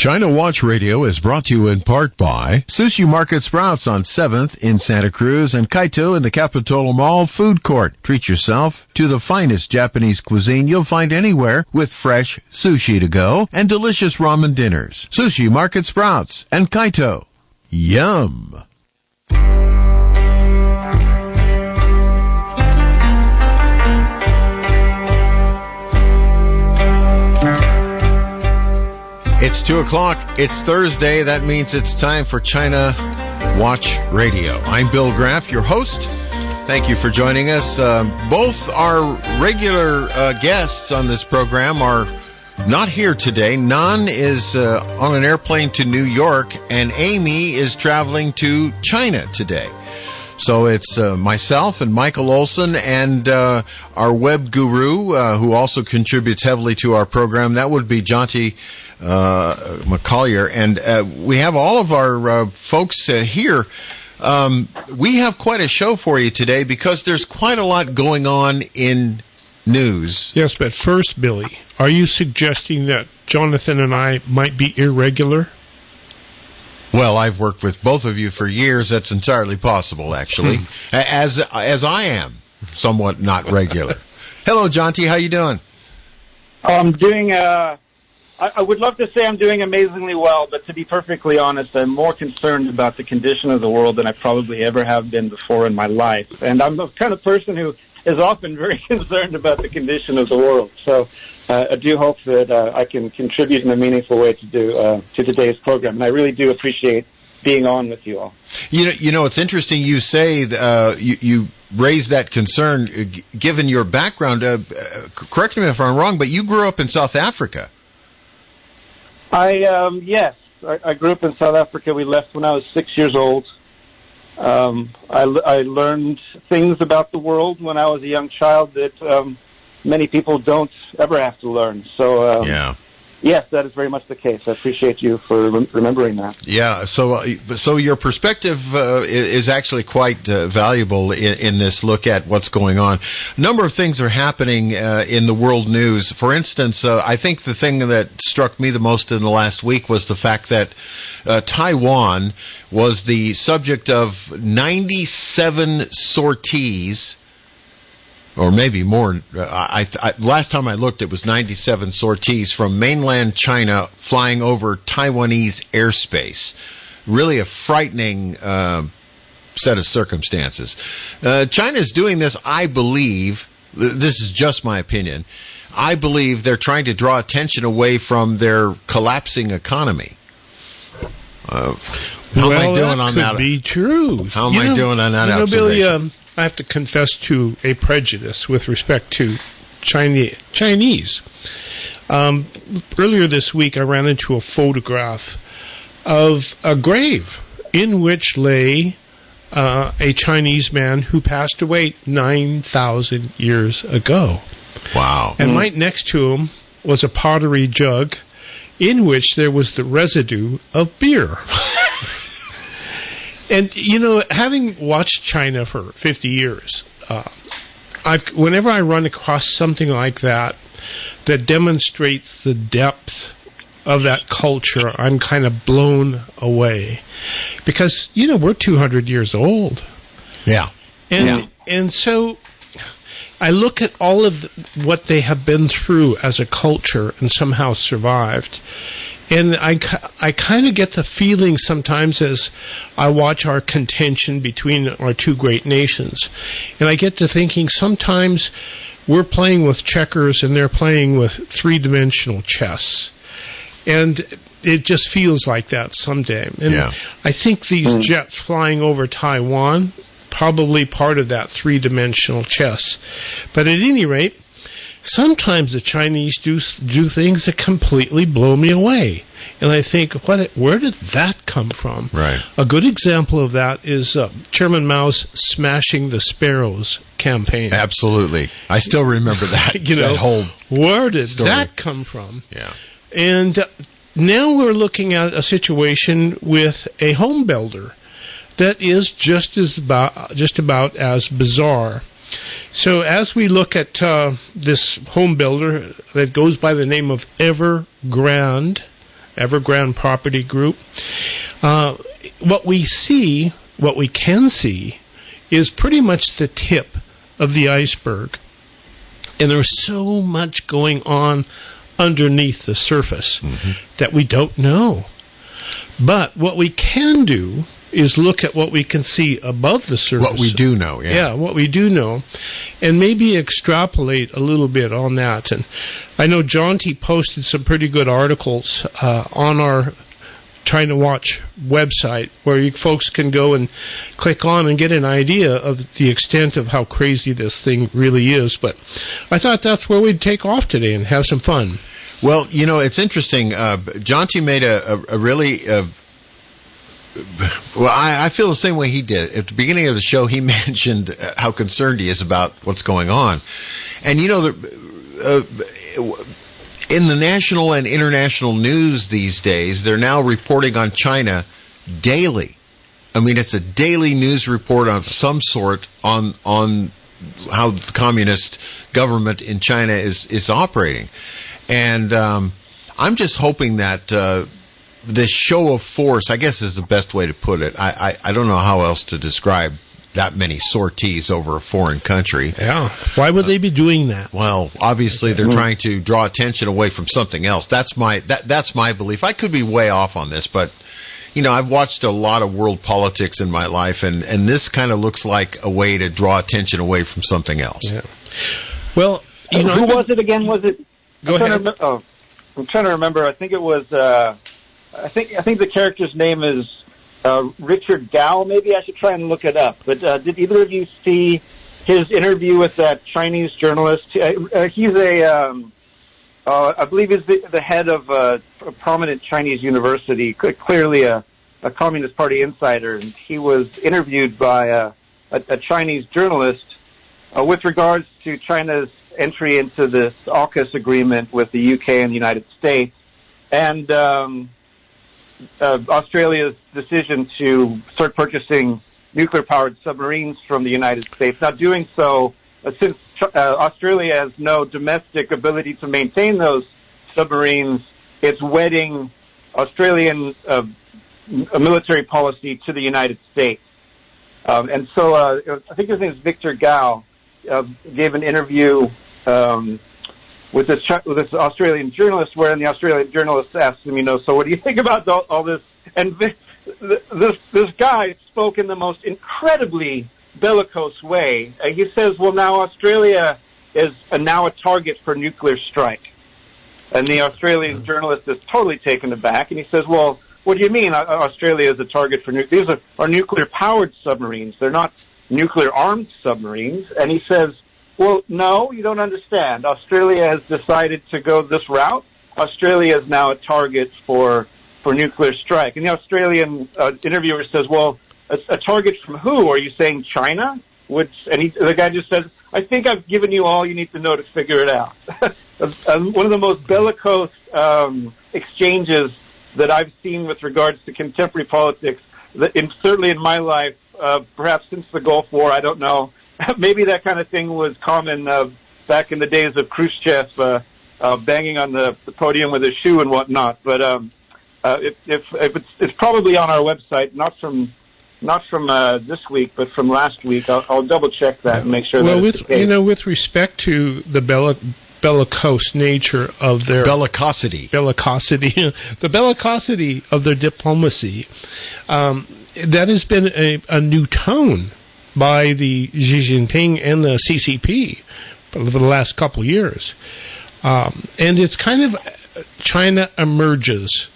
China Watch Radio is brought to you in part by Sushi Market Sprouts on 7th in Santa Cruz and Kaito in the Capitola Mall Food Court. Treat yourself to the finest Japanese cuisine you'll find anywhere with fresh sushi to go and delicious ramen dinners. Sushi Market Sprouts and Kaito. Yum! It's 2 o'clock. It's Thursday. That means it's time for China Watch Radio. I'm Bill Graff, your host. Thank you for joining us. Both our regular guests on this program are not here today. Nan is on an airplane to New York, and Amy is traveling to China today. So it's myself and Michael Olsen and our web guru, who also contributes heavily to our program. That would be Jonty McCollier, and we have all of our folks here. We have quite a show for you today because there's quite a lot going on in news. Yes, but first, Billy, are you suggesting that Jonathan and I might be irregular? Well, I've worked with both of you for years. That's entirely possible, actually, as I am somewhat not regular. Hello, Jonty. How you doing? I'm doing. I would love to say I'm doing amazingly well, but to be perfectly honest, I'm more concerned about the condition of the world than I probably ever have been before in my life. And I'm the kind of person who is often very concerned about the condition of the world. So I do hope that I can contribute in a meaningful way to today's program. And I really do appreciate being on with you all. You know, it's interesting you say you raise that concern, given your background. Correct me if I'm wrong, but you grew up in South Africa. Yes, I grew up in South Africa. We left when I was 6 years old. I learned things about the world when I was a young child that many people don't ever have to learn. So, yes, that is very much the case. I appreciate you for remembering that. Yeah, so your perspective is actually quite valuable in this look at what's going on. A number of things are happening in the world news. For instance, I think the thing that struck me the most in the last week was the fact that Taiwan was the subject of 97 sorties, or maybe more. Last time I looked, it was 97 sorties from mainland China flying over Taiwanese airspace. Really a frightening set of circumstances. China is doing this, I believe, this is just my opinion, I believe they're trying to draw attention away from their collapsing economy. How am I doing on that? Could be true. How am I doing on that observation? Billy, I have to confess to a prejudice with respect to Chinese. Earlier this week, I ran into a photograph of a grave in which lay a Chinese man who passed away 9,000 years ago. Wow. And right next to him was a pottery jug in which there was the residue of beer. And, you know, having watched China for 50 years, whenever I run across something like that demonstrates the depth of that culture, I'm kind of blown away. Because, you know, we're 200 years old. Yeah. And so I look at all of what they have been through as a culture and somehow survived. And I kind of get the feeling sometimes as I watch our contention between our two great nations. And I get to thinking sometimes we're playing with checkers and they're playing with three-dimensional chess. And it just feels like that someday. And I think these jets flying over Taiwan, probably part of that three-dimensional chess. But at any rate, sometimes the Chinese do things that completely blow me away. And I think, where did that come from? Right. A good example of that is Chairman Mao's smashing the sparrows campaign. Absolutely. I still remember that. that whole where did story. That come from? Yeah. And now we're looking at a situation with a home builder that is just about as bizarre. So as we look at this home builder that goes by the name of Evergrande, Evergrande Property Group. What we can see, is pretty much the tip of the iceberg. And there's so much going on underneath the surface that we don't know. But what we can do is look at what we can see above the surface. What we do know, yeah, what we do know, and maybe extrapolate a little bit on that. And I know Jonty posted some pretty good articles on our Trying to Watch website where you folks can go and click on and get an idea of the extent of how crazy this thing really is. But I thought that's where we'd take off today and have some fun. Well, you know, it's interesting. Jonty made a really... well, I feel the same way he did. At the beginning of the show, he mentioned how concerned he is about what's going on. And, you know, in the national and international news these days, they're now reporting on China daily. I mean, it's a daily news report of some sort on how the communist government in China is operating. And I'm just hoping that this show of force, I guess is the best way to put it. I don't know how else to describe that many sorties over a foreign country. Yeah. Why would they be doing that? Well, obviously they're trying to draw attention away from something else. That's my belief. I could be way off on this, but you know, I've watched a lot of world politics in my life, and this kind of looks like a way to draw attention away from something else. Yeah. Well, you know, who was it again? Was it? Go ahead. I'm trying to remember. I think it was. I think the character's name is Richard Gao. Maybe I should try and look it up. But did either of you see his interview with that Chinese journalist? He's I believe he's the head of a prominent Chinese university, clearly a Communist Party insider. And he was interviewed by a Chinese journalist with regards to China's entry into this AUKUS agreement with the UK and the United States, and Australia's decision to start purchasing nuclear-powered submarines from the United States. Now, doing so, since Australia has no domestic ability to maintain those submarines, it's wedding Australian military policy to the United States. And so I think his name is Victor Gao, gave an interview with this Australian journalist, wherein the Australian journalist asked him, so what do you think about all this? And this guy spoke in the most incredibly bellicose way. He says, well, now Australia is now a target for nuclear strike. And the Australian journalist is totally taken aback, and he says, well, what do you mean Australia is a target for nuclear? These are nuclear-powered submarines. They're not nuclear-armed submarines. And he says, well, no, you don't understand. Australia has decided to go this route. Australia is now a target for nuclear strike. And the Australian interviewer says, well, a target from who? Are you saying China? The guy just says, I think I've given you all you need to know to figure it out. One of the most bellicose exchanges that I've seen with regards to contemporary politics, certainly in my life, perhaps since the Gulf War, I don't know. Maybe that kind of thing was common back in the days of Khrushchev banging on the podium with his shoe and whatnot. But it's probably on our website, not from this week, but from last week. I'll double check that and make sure that it's the case. With respect to the bellicose nature of their bellicosity, the bellicosity of their diplomacy, that has been a new tone by the Xi Jinping and the CCP over the last couple years, and it's kind of China emerges,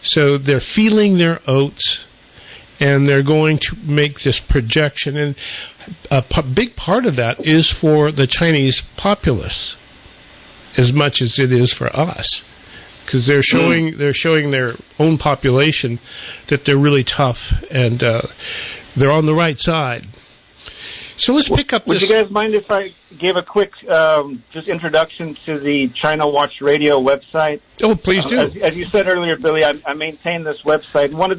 so they're feeling their oats. And they're going to make this projection, and a big part of that is for the Chinese populace, as much as it is for us, because they're showing their own population that they're really tough and they're on the right side. So let's pick up. Would you guys mind if I gave a quick just introduction to the China Watch Radio website? Oh, please do. As you said earlier, Billy, I maintain this website. One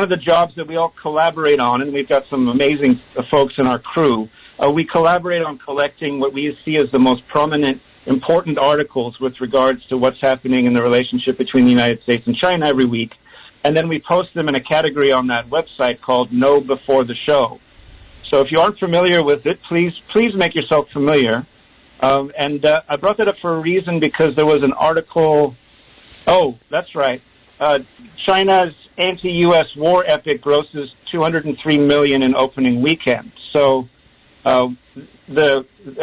of the jobs that we all collaborate on, and we've got some amazing folks in our crew, we collaborate on collecting what we see as the most prominent important articles with regards to what's happening in the relationship between the United States and China every week. And then we post them in a category on that website called Know Before the Show. So if you aren't familiar with it, please make yourself familiar. I brought that up for a reason because there was an article. Oh, that's right. China's anti-U.S. war epic grosses $203 million in opening weekend. So a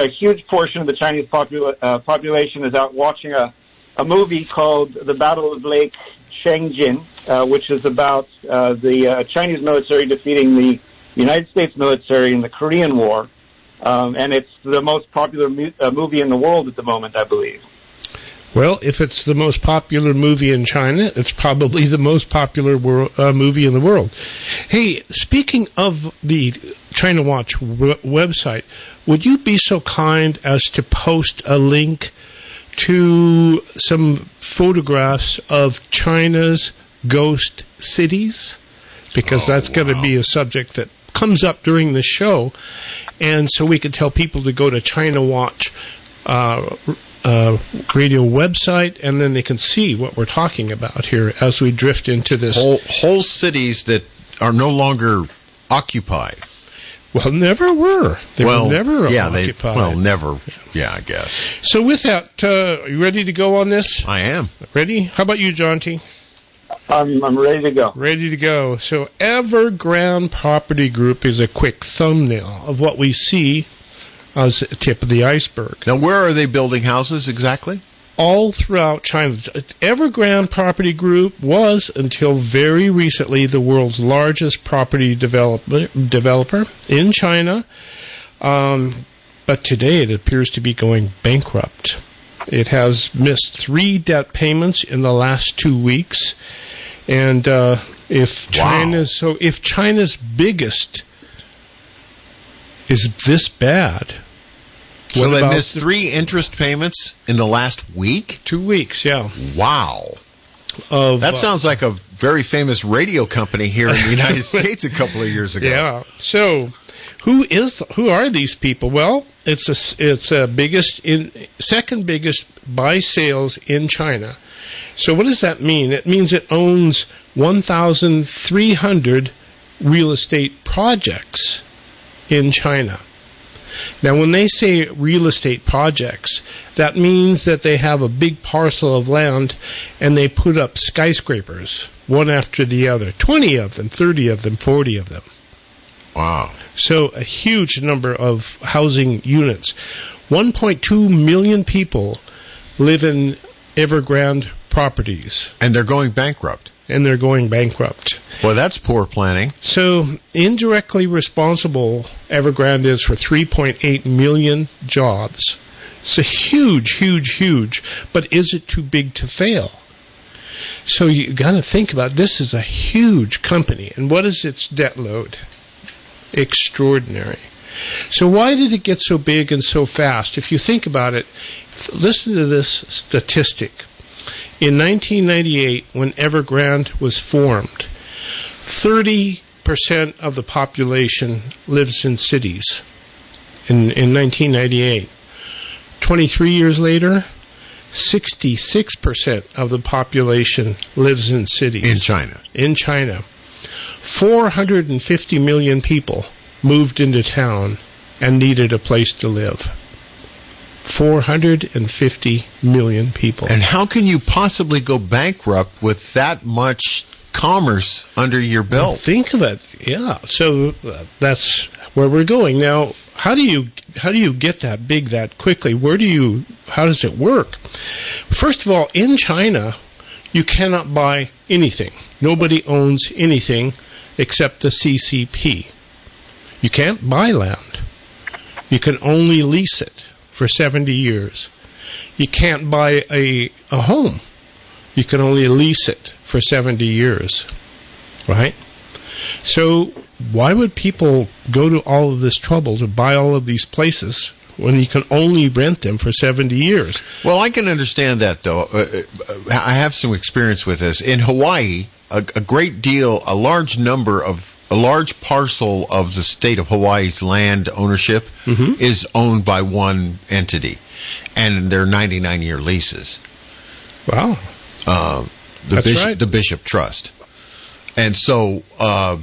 huge portion of the Chinese population is out watching a movie called The Battle of Lake Changjin, which is about the Chinese military defeating the United States military in the Korean War. And it's the most popular movie in the world at the moment, I believe. Well, if it's the most popular movie in China, it's probably the most popular movie in the world. Hey, speaking of the China Watch website, would you be so kind as to post a link to some photographs of China's ghost cities? Because that's going to be a subject that comes up during the show, and so we could tell people to go to China Watch radio website, and then they can see what we're talking about here as we drift into this. Whole cities that are no longer occupied. Well, never were. They were never occupied. Never. Yeah, I guess. So with that, are you ready to go on this? I am. Ready? How about you, Jonty? I'm ready to go. Ready to go. So Evergrande Property Group is a quick thumbnail of what we see as the tip of the iceberg. Now, where are they building houses exactly? All throughout China. Evergrande Property Group was, until very recently, the world's largest property developer in China. But today it appears to be going bankrupt. It has missed 3 debt payments in the last 2 weeks. And if China's biggest is this bad, so they missed 3 interest payments in the last week? 2 weeks, yeah. Wow. That sounds like a very famous radio company here in the United States a couple of years ago. Yeah. So, who are these people? Well, it's second biggest by sales in China. So what does that mean? It means it owns 1,300 real estate projects in China. Now, when they say real estate projects, that means that they have a big parcel of land and they put up skyscrapers, one after the other, 20 of them, 30 of them, 40 of them. Wow. So a huge number of housing units. 1.2 million people live in Evergrande properties. And they're going bankrupt. Well, that's poor planning. So, indirectly responsible, Evergrande is for 3.8 million jobs. It's a huge, but is it too big to fail? So you got to think about this is a huge company, and what is its debt load? Extraordinary. So why did it get so big and so fast? If you think about it, listen to this statistic. In 1998, when Evergrande was formed, 30% of the population lives in cities. In 1998. 23 years later, 66% of the population lives in cities. In China. 450 million people moved into town and needed a place to live. 450 million people. And how can you possibly go bankrupt with that much commerce under your belt? Well, think of it. Yeah. So that's where we're going. Now, how do you get that big that quickly? How does it work? First of all, in China, you cannot buy anything. Nobody owns anything except the CCP. You can't buy land. You can only lease it for 70 years. You can't buy a home. You can only lease it for 70 years, right? So why would people go to all of this trouble to buy all of these places when you can only rent them for 70 years? Well, I can understand that, though. I have some experience with this. In Hawaii, a large number of a large parcel of the state of Hawaii's land ownership is owned by one entity, and they're 99-year leases. Wow. The Bishop Trust. And so a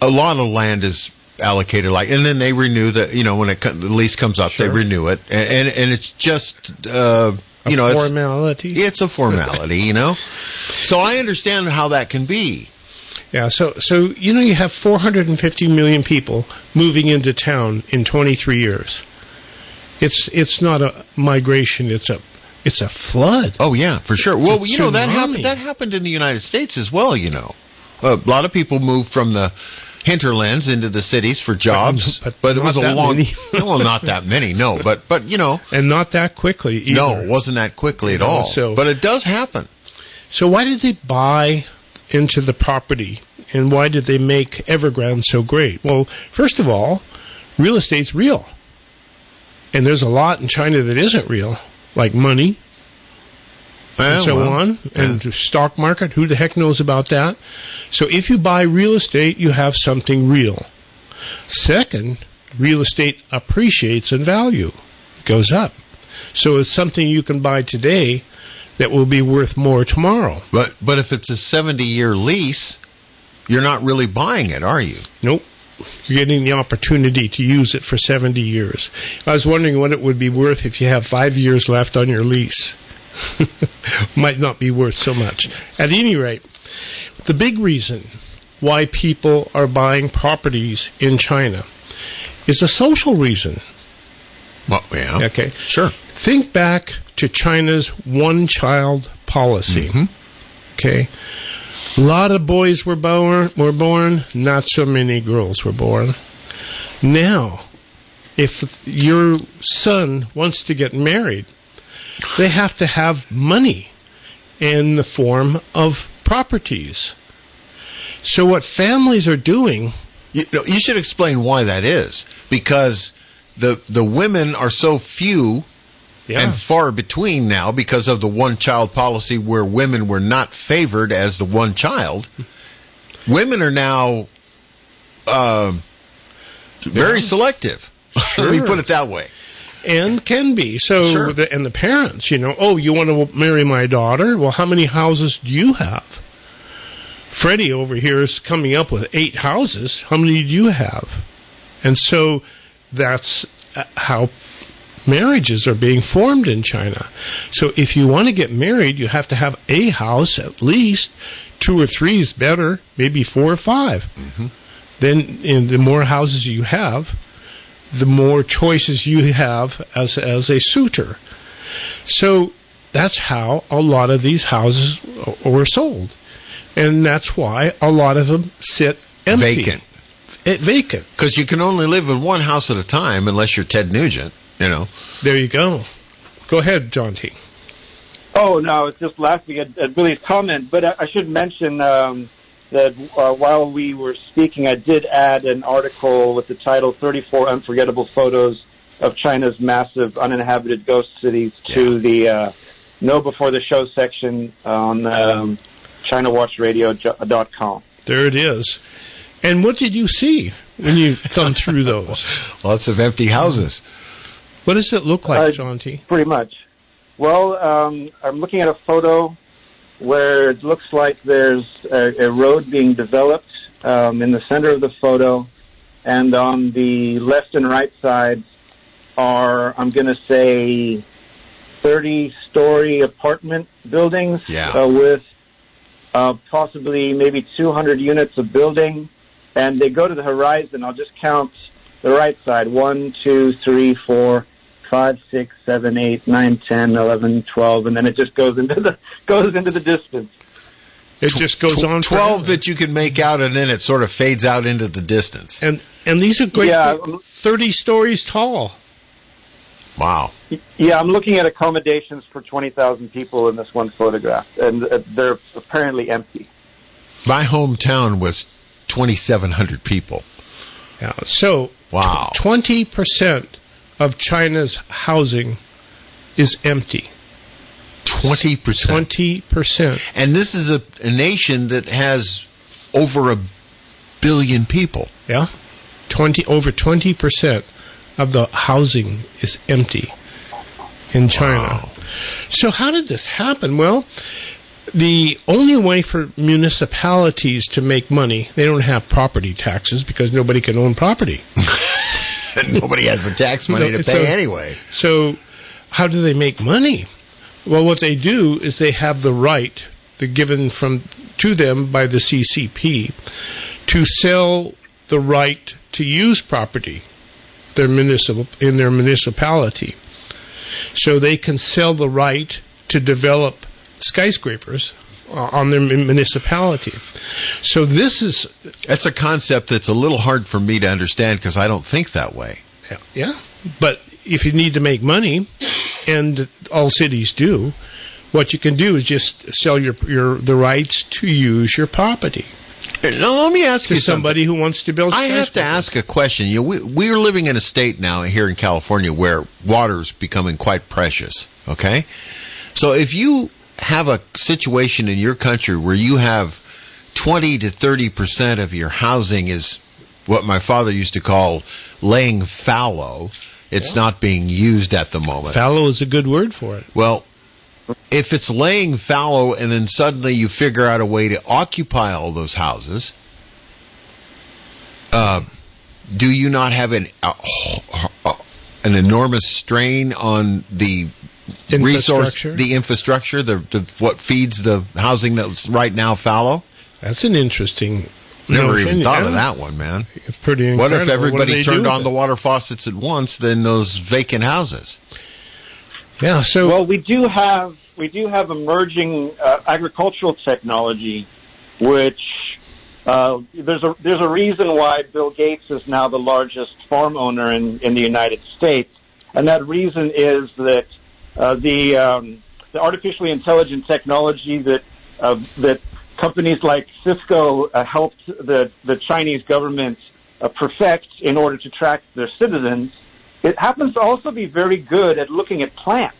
lot of land is allocated and then they renew when the lease comes up, they renew it. And it's just, formality. It's a formality, So I understand how that can be. Yeah, so you have 450 million people moving into town in 23 years. It's not a migration, it's a flood. Oh yeah, for sure. Well, that happened in the United States as well, A lot of people moved from the hinterlands into the cities for jobs, but it was a long well, not that many, no, but and not that quickly either. No, it wasn't that quickly at all. But it does happen. So why did they buy into the property, and why did they make Evergrande so great? Well, first of all, real estate's real. And there's a lot in China that isn't real, like money and so on, and the stock market. Who the heck knows about that? So if you buy real estate, you have something real. Second, real estate appreciates in value, goes up. So it's something you can buy today that will be worth more tomorrow. But if it's a 70-year lease, you're not really buying it, are you? Nope. You're getting the opportunity to use it for 70 years. I was wondering what it would be worth if you have 5 years left on your lease. Might not be worth so much. At any rate, the big reason why people are buying properties in China is a social reason. Well, yeah. Okay. Sure. Think back to China's one-child policy. Okay. A lot of boys were born, not so many girls were born. Now, if your son wants to get married, they have to have money in the form of properties. So what families are doing... You should explain why that is. Because the women are so few and far between now because of the one-child policy where women were not favored as the one child. Women are now very selective. Let me put it that way. And can be. So, and the parents, you want to marry my daughter? Well, how many houses do you have? Freddie over here is coming up with 8 houses. How many do you have? And so that's how marriages are being formed in China. So if you want to get married, you have to have a house at least. 2 or 3 is better, maybe 4 or 5. Then the more houses you have, the more choices you have as a suitor. So that's how a lot of these houses were sold. And that's why a lot of them sit empty. Vacant. Because you can only live in one house at a time unless you're Ted Nugent, There you go. Go ahead, Jonty. Oh, no, it's just laughing at Billy's comment. But I should mention that while we were speaking, I did add an article with the title 34 Unforgettable Photos of China's Massive Uninhabited Ghost Cities to the Know Before the Show section on ChinaWatchRadio.com. There it is. And what did you see when you thumbed through those? Lots of empty houses. What does it look like, Jonty? Pretty much. Well, I'm looking at a photo where it looks like there's a road being developed in the center of the photo, and on the left and right sides are, I'm going to say, 30-story apartment buildings with possibly maybe 200 units of building, and they go to the horizon. I'll just count the right side: 1, 2, 3, 4, 5, 6, 7, 8, 9, 10, 11, 12, and then it just goes into the distance. It just goes on 12 that you can make out, and then it sort of fades out into the distance. And these are great, 30 stories tall. Wow. Yeah, I'm looking at accommodations for 20,000 people in this one photograph, and they're apparently empty. My hometown was 2,700 people. Yeah. So, wow. 20% of China's housing is empty. 20%. 20%. And this is a nation that has over billion people. Yeah. Over 20% of the housing is empty in China. Wow. So how did this happen? Well, the only way for municipalities to make money, they don't have property taxes because nobody can own property. Nobody has the tax money to pay anyway. So how do they make money? Well, what they do is they have the right, given to them by the CCP, to sell the right to use property in their municipality. So they can sell the right to develop skyscrapers on their municipality. So that's a concept that's a little hard for me to understand because I don't think that way. Yeah. But if you need to make money, and all cities do, what you can do is just sell the rights to use your property. Now, let me ask you somebody who wants to build. I have to ask a question. We are living in a state now here in California where water's becoming quite precious. Okay, so if you have a situation in your country where you have 20 to 30% of your housing is what my father used to call laying fallow. It's not being used at the moment. Fallow is a good word for it. Well, if it's laying fallow and then suddenly you figure out a way to occupy all those houses, do you not have an enormous strain on the infrastructure, what feeds the housing that's right now fallow? That's an interesting. Never even thought of that one, man. It's pretty incredible. What if everybody turned on the water faucets at once? Then those vacant houses. Yeah. So well, we do have emerging agricultural technology, which there's a reason why Bill Gates is now the largest farm owner in the United States, and that reason is that the artificially intelligent technology that companies like Cisco helped the Chinese government perfect in order to track their citizens. It happens to also be very good at looking at plants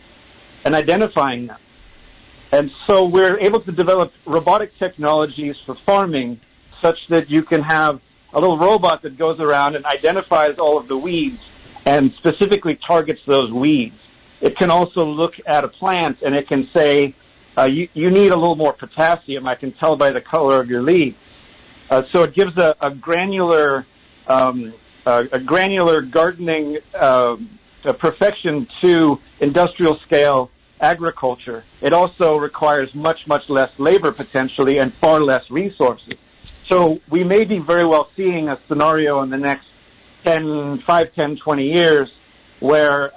and identifying them. And so we're able to develop robotic technologies for farming such that you can have a little robot that goes around and identifies all of the weeds and specifically targets those weeds. It can also look at a plant and it can say, you need a little more potassium. I can tell by the color of your leaves. So it gives a granular gardening perfection to industrial scale agriculture. It also requires much, much less labor potentially and far less resources. So we may be very well seeing a scenario in the next 5, 10, 20 years where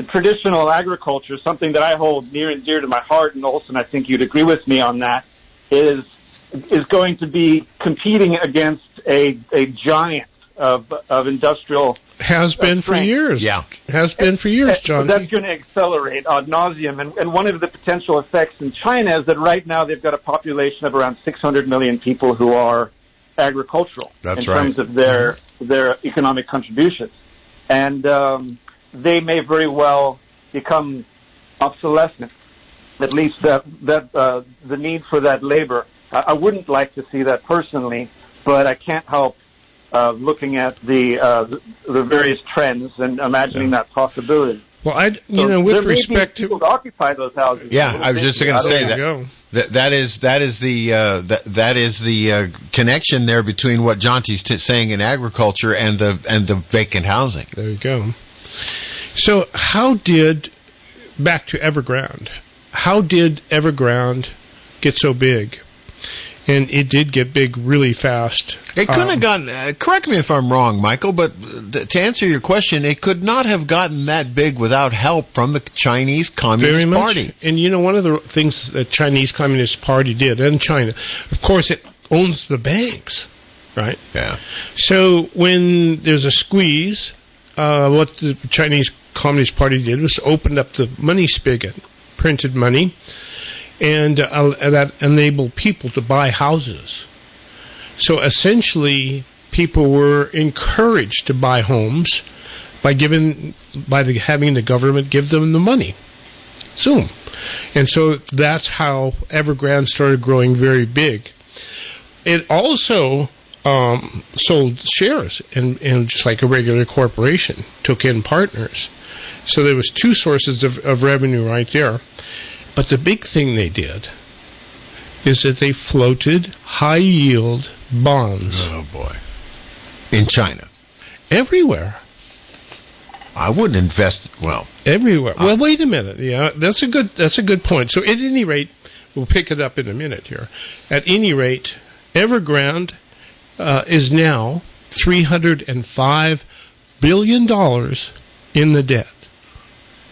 traditional agriculture, something that I hold near and dear to my heart, and Olsen, I think you'd agree with me on that, is going to be competing against a giant of industrial has been for years. Yeah, has been for years, Jonty. That's going to accelerate ad nauseum, and one of the potential effects in China is that right now they've got a population of around 600 million people who are agricultural terms of their economic contributions, and they may very well become obsolescent. At least the need for that labor. I wouldn't like to see that personally, but I can't help looking at the various trends and imagining that possibility. Well, with respect to people to occupy those houses. Yeah, I was just going to say that is the connection there between what Jonty's saying in agriculture and the vacant housing. There you go. So back to Evergrande, how did Evergrande get so big? And it did get big really fast. It couldn't have gotten, correct me if I'm wrong, Michael, but to answer your question, it could not have gotten that big without help from the Chinese Communist Party. And one of the things the Chinese Communist Party did, and China, of course, it owns the banks, right? Yeah. So when there's a squeeze, what the Chinese Communist Party did was opened up the money spigot, printed money, and that enabled people to buy houses. So essentially, people were encouraged to buy homes by having the government give them the money. And so that's how Evergrande started growing very big. it also sold shares in just like a regular corporation, took in partners. So there was two sources of revenue right there. But the big thing they did is that they floated high-yield bonds. Oh, boy. In China. Everywhere. I wouldn't invest, well. Everywhere. Well, wait a minute. Yeah, that's a good point. So at any rate, we'll pick it up in a minute here. At any rate, Evergrande is now $305 billion in the debt.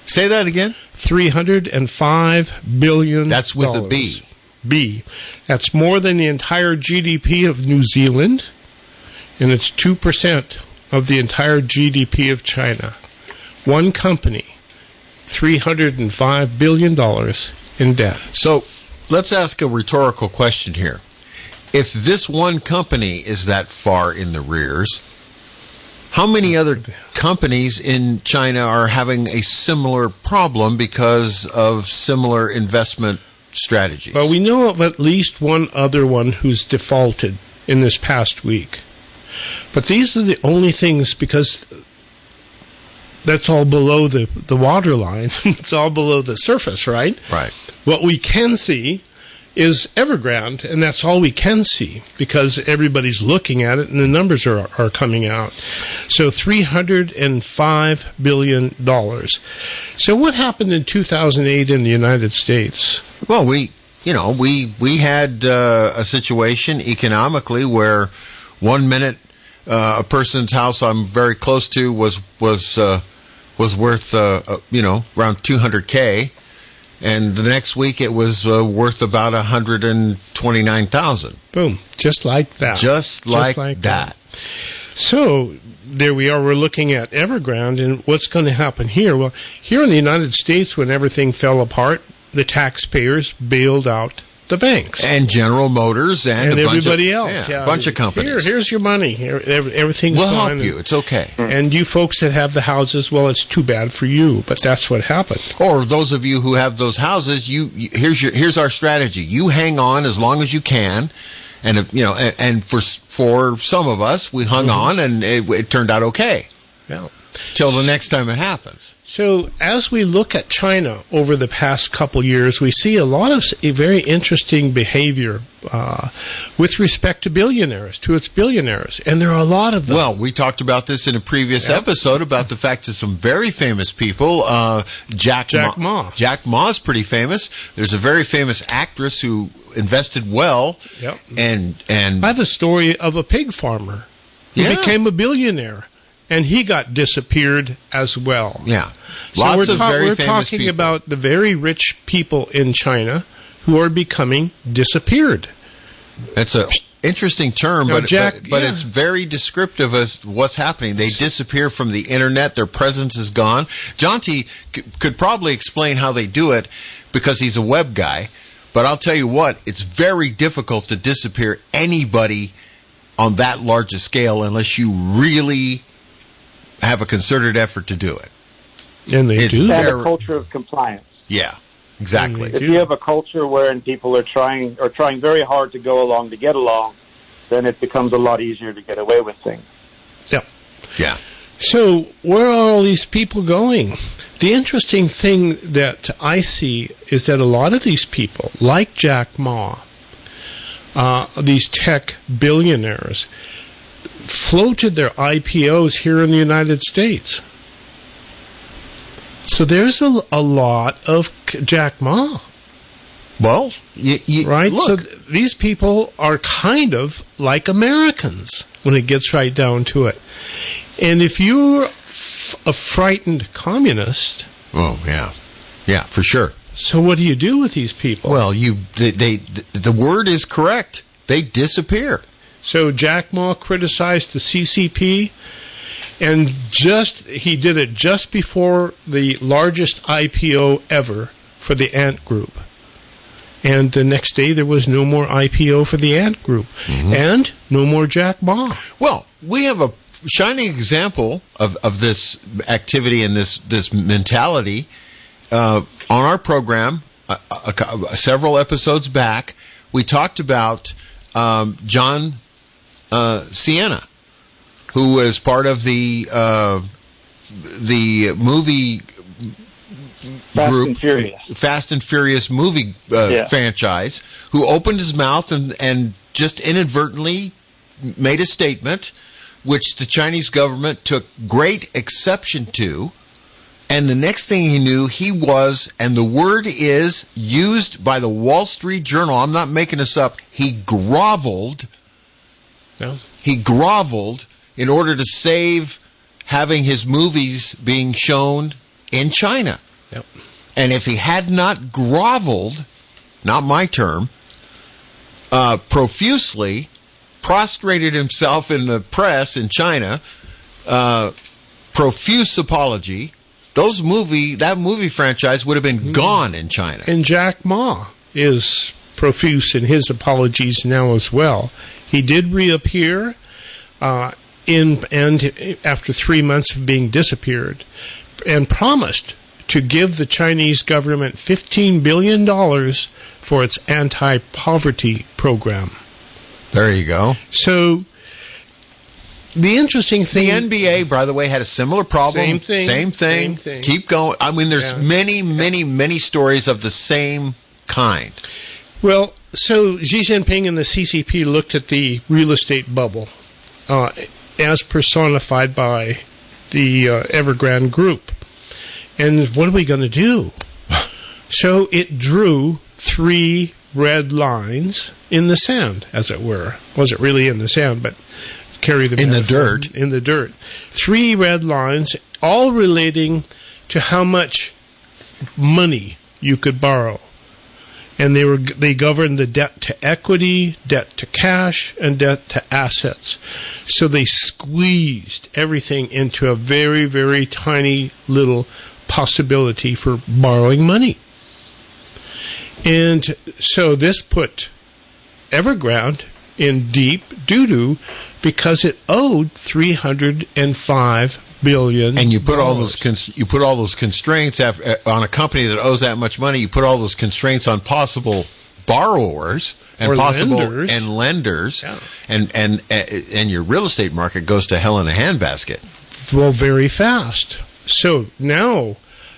Say that again? $305 billion. That's with a B. B. That's more than the entire GDP of New Zealand, and it's 2% of the entire GDP of China. One company, $305 billion in debt. So let's ask a rhetorical question here. If this one company is that far in the rears, how many other companies in China are having a similar problem because of similar investment strategies? Well, we know of at least one other one who's defaulted in this past week. But these are the only things, because that's all below the water line. It's all below the surface, right? Right. What we can see is Evergrande, and that's all we can see because everybody's looking at it and the numbers are coming out. So $305 billion. So what happened in 2008 in the United States? Well, we had a situation economically where 1 minute a person's house I'm very close to was worth around $200K. And the next week it was worth about $129,000. Boom. Just like that. Just like that. So there we are. We're looking at Evergrande, and what's going to happen here? Well, here in the United States, when everything fell apart, the taxpayers bailed out the banks. And General Motors and a everybody bunch else. a bunch of companies. Here's your money. Everything's we'll fine. help you. It's okay. And you folks that have the houses, well, it's too bad for you, but that's what happened. Or those of you who have those houses, here's our strategy. You hang on as long as you can, and and for some of us, we hung on, and it turned out okay. Yeah. Till the next time it happens. So as we look at China over the past couple years, we see a lot of very interesting behavior with respect to its billionaires. And there are a lot of them. Well, we talked about this in a previous episode about the fact that some very famous people, Jack Ma. Jack Ma's pretty famous. There's a very famous actress who invested well. Yep. And I have a story of a pig farmer who became a billionaire. And he got disappeared as well. Yeah. We're talking people. about the very rich people in China who are becoming disappeared. That's an interesting term, now, but Jack, it's very descriptive as what's happening. They disappear from the internet. Their presence is gone. Jonty could probably explain how they do it because he's a web guy. But I'll tell you what, it's very difficult to disappear anybody on that large a scale unless you really have a concerted effort to do it. And they do. Have a culture of compliance. Yeah, exactly. If you have a culture wherein people are trying very hard to go along to get along, then it becomes a lot easier to get away with things. Yeah. Yeah. So where are all these people going? The interesting thing that I see is that a lot of these people, like Jack Ma, these tech billionaires, floated their IPOs here in the United States. So there's a lot of Jack Ma. Well, right? Look. So these people are kind of like Americans when it gets right down to it. And if you're a frightened communist... Oh, yeah. Yeah, for sure. So what do you do with these people? Well, the word is correct. They disappear. So Jack Ma criticized the CCP, and he did it just before the largest IPO ever for the Ant Group. And the next day there was no more IPO for the Ant Group, and no more Jack Ma. Well, we have a shining example of this activity and this mentality on our program several episodes back. We talked about John Sienna, who was part of the movie group, Fast and Furious movie franchise, who opened his mouth and just inadvertently made a statement which the Chinese government took great exception to, and the next thing he knew, he was, and the word is used by the Wall Street Journal, I'm not making this up, he groveled. No. He groveled in order to save having his movies being shown in China. Yep. And if he had not groveled, not my term, profusely, prostrated himself in the press in China, profuse apology, that movie franchise would have been gone in China. And Jack Ma is profuse in his apologies now as well. He did reappear and after 3 months of being disappeared, and promised to give the Chinese government $15 billion for its anti-poverty program. There you go. So, the interesting thing... The NBA, by the way, had a similar problem. Same thing. Keep going. I mean, there's many stories of the same kind. Well, so Xi Jinping and the CCP looked at the real estate bubble as personified by the Evergrande group. And what are we going to do? So it drew 3 red lines in the sand, as it were. Wasn't really in the sand, but carry the in the dirt. In the dirt. 3 red lines, all relating to how much money you could borrow. And they governed the debt to equity, debt to cash, and debt to assets. So they squeezed everything into a very, very tiny little possibility for borrowing money. And so this put Evergrande in deep doo-doo because it owed $305 billion. And you put all those constraints on a company that owes that much money. You put all those constraints on possible borrowers and lenders, yeah. and your real estate market goes to hell in a handbasket. Well, very fast. So now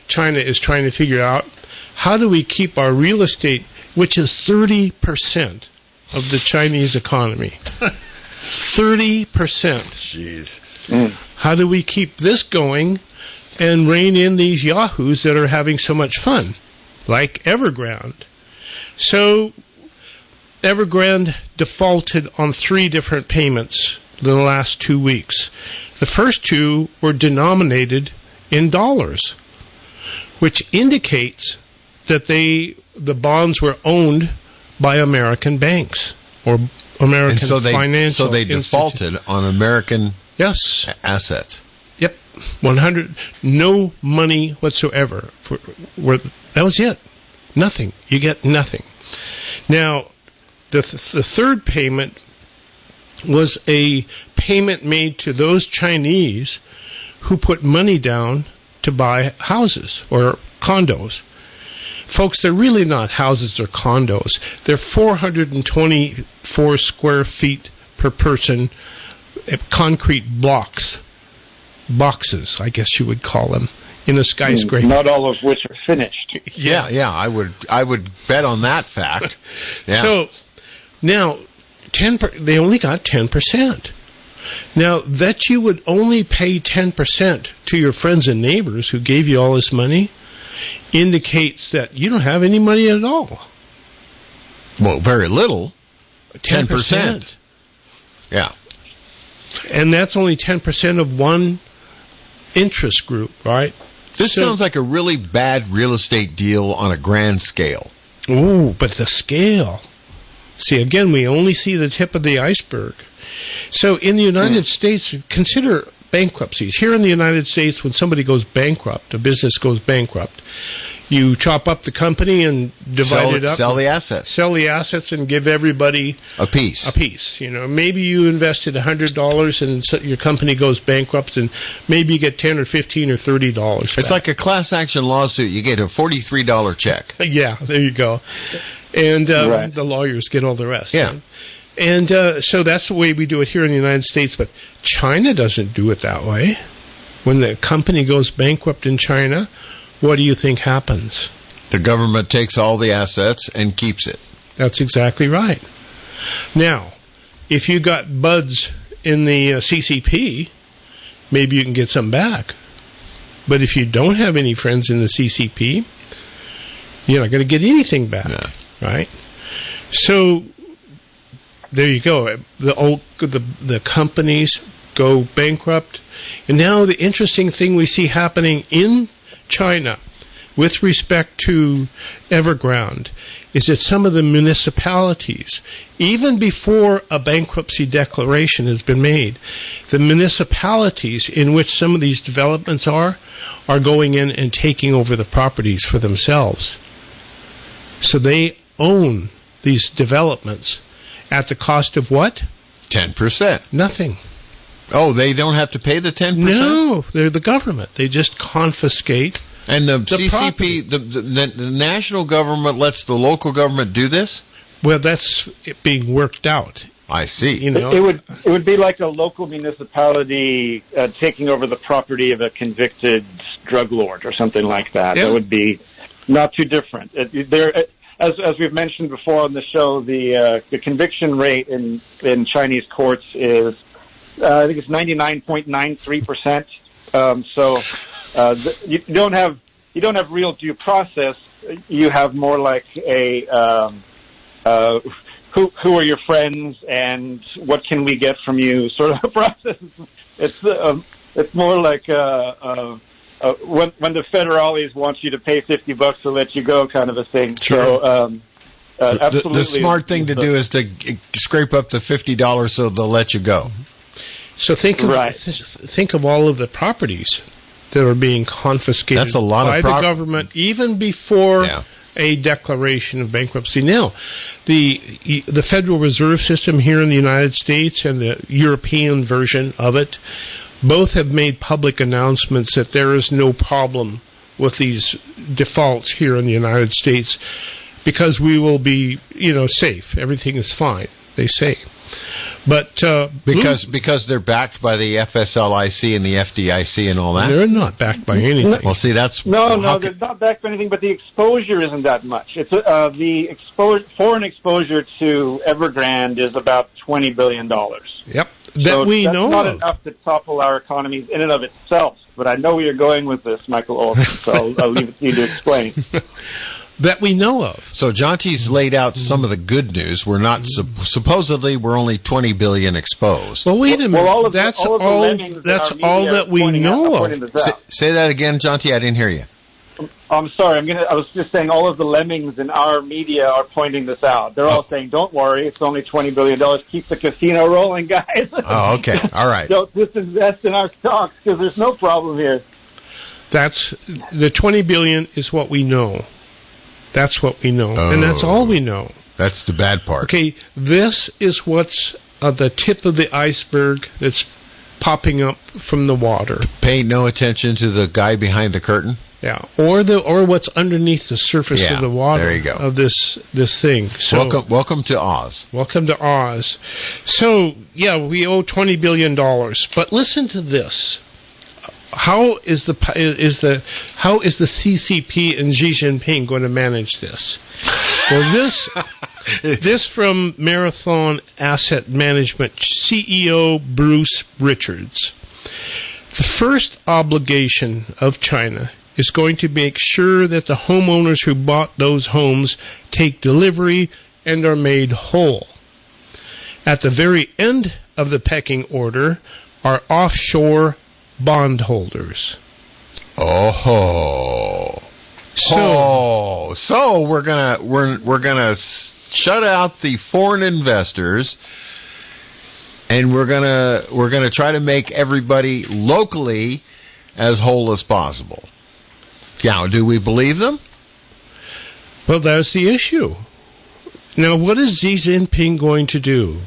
China is trying to figure out how do we keep our real estate, which is 30% of the Chinese economy. 30%. Jeez. How do we keep this going and rein in these yahoos that are having so much fun, like Evergrande? So Evergrande defaulted on 3 different payments in the last 2 weeks. The first 2 were denominated in dollars, which indicates that the bonds were owned by American banks or American financial. So they defaulted on American assets. Yep, 100, no money whatsoever. That was it. Nothing. You get nothing. Now, the third payment was a payment made to those Chinese who put money down to buy houses or condos. Folks, they're really not houses or condos. They're 424 square feet per person, concrete boxes, I guess you would call them, in a skyscraper. Not all of which are finished. Yeah, I would bet on that fact. Yeah. So now, they only got 10%. Now, that you would only pay 10% to your friends and neighbors who gave you all this money indicates that you don't have any money at all. Well, very little. 10%. Yeah. And that's only 10% of one interest group, right? This sounds like a really bad real estate deal on a grand scale. Ooh, but the scale. See, again, we only see the tip of the iceberg. So in the United States, consider bankruptcies. Here in the United States, when somebody goes bankrupt, a business goes bankrupt, you chop up the company and divide it up. Sell the assets. Sell the assets and give everybody a piece. Maybe you invested $100 and your company goes bankrupt, and maybe you get $10 or $15 or $30 It's back. like a class action lawsuit. You get a $43 check. Yeah, there you go. And the lawyers get all the rest. Yeah. Right? And so that's the way we do it here in the United States, but China doesn't do it that way. When the company goes bankrupt in China, what do you think happens? The government takes all the assets and keeps it. That's exactly right. Now, if you got buds in the CCP, maybe you can get some back. But if you don't have any friends in the CCP, you're not going to get anything back, right? So there you go. The companies go bankrupt. And now the interesting thing we see happening in China with respect to Evergrande is that some of the municipalities, even before a bankruptcy declaration has been made, the municipalities in which some of these developments are going in and taking over the properties for themselves. So they own these developments at the cost of what? 10%. Nothing. Oh, they don't have to pay the 10%? No, they're the government. They just confiscate. And the CCP, the national government lets the local government do this? Well, that's it being worked out. I see. You know, it would be like a local municipality taking over the property of a convicted drug lord or something like that. Yeah. That would be not too different. As we've mentioned before on the show, the conviction rate in Chinese courts is I think it's 99.93%. You don't have real due process. You have more like a who are your friends and what can we get from you sort of a process. It's more like when the federales want you to pay $50 to let you go kind of a thing. Sure. So absolutely, the smart thing to do is to scrape up the $50 so they'll let you go. So think of all of the properties that are being confiscated. That's a lot by the government, even before a declaration of bankruptcy. Now, the Federal Reserve System here in the United States and the European version of it both have made public announcements that there is no problem with these defaults here in the United States because we will be, safe. Everything is fine, they say. But because they're backed by the FSLIC and the FDIC and all that? They're not backed by anything. Well, see, that's... No, they're not backed by anything, but the exposure isn't that much. It's the foreign exposure to Evergrande is about $20 billion. Yep, that's know not of. enough to topple our economies in and of itself, but I know where you're going with this, Michael Olsen, so I'll leave it to you to explain. That we know of. So Jonty's laid out some of the good news. We're not supposedly we're only 20 billion exposed. Well, wait a minute. That's all that we know of. Say that again, Jonty. I didn't hear you. I'm sorry. I was just saying all of the lemmings in our media are pointing this out. They're all saying, "Don't worry, it's only $20 billion. Keep the casino rolling, guys." Oh, okay. All right. Don't disinvest in our stocks because there's no problem here. That's the 20 billion is what we know. That's what we know, and that's all we know. That's the bad part. Okay, this is what's the tip of the iceberg that's popping up from the water. Pay no attention to the guy behind the curtain. Yeah, or what's underneath the surface of the water. There you go. Of this thing. So, welcome to Oz. Welcome to Oz. So we owe $20 billion, but listen to this. How is the CCP and Xi Jinping going to manage this? Well, this from Marathon Asset Management CEO Bruce Richards. The first obligation of China is going to make sure that the homeowners who bought those homes take delivery and are made whole. At the very end of the pecking order are offshore bondholders. So we're gonna shut out the foreign investors, and we're gonna try to make everybody locally as whole as possible. Now, do we believe them? Well, that's the issue. Now, what is Xi Jinping going to do?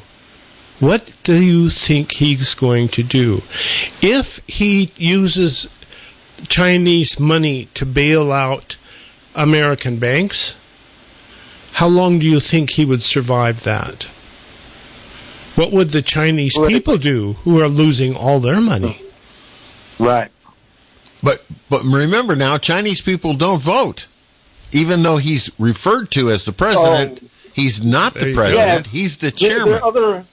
What do you think he's going to do? If he uses Chinese money to bail out American banks, how long do you think he would survive that? What would the Chinese people do who are losing all their money? Right. But remember now, Chinese people don't vote. Even though he's referred to as the president, he's not the president. He's the chairman.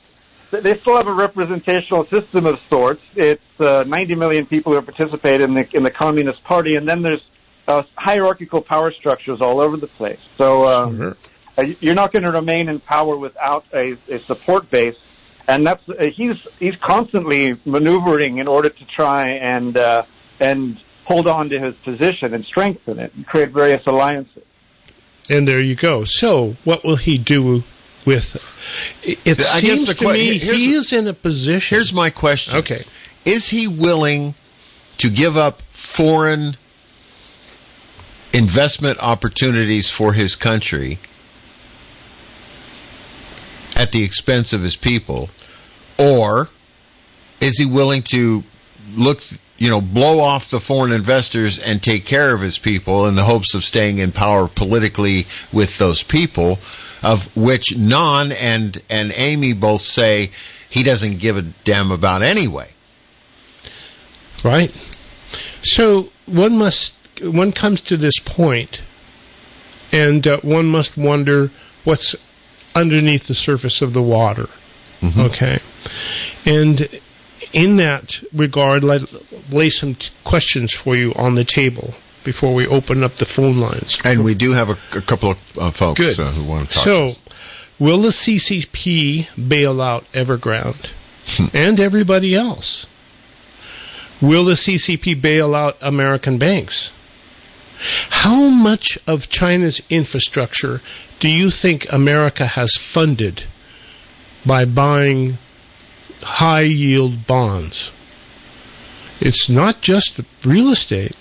They still have a representational system of sorts. It's 90 million people who participate in the Communist Party, and then there's hierarchical power structures all over the place. So you're not going to remain in power without a support base, and that's he's constantly maneuvering in order to try and hold on to his position and strengthen it and create various alliances. And there you go. So what will he do with it? Seems to me he is in a position. Here's my question. Okay. Is he willing to give up foreign investment opportunities for his country at the expense of his people? Or is he willing to blow off the foreign investors and take care of his people in the hopes of staying in power politically with those people, of which Non and Amy both say he doesn't give a damn about anyway? Right. So one comes to this point, and one must wonder what's underneath the surface of the water. Mm-hmm. Okay. And in that regard, lay some questions for you on the table before we open up the phone lines. And we do have a couple of folks who want to talk to us. Will the CCP bail out Evergrande and everybody else? Will the CCP bail out American banks? How much of China's infrastructure do you think America has funded by buying high-yield bonds? It's not just real estate.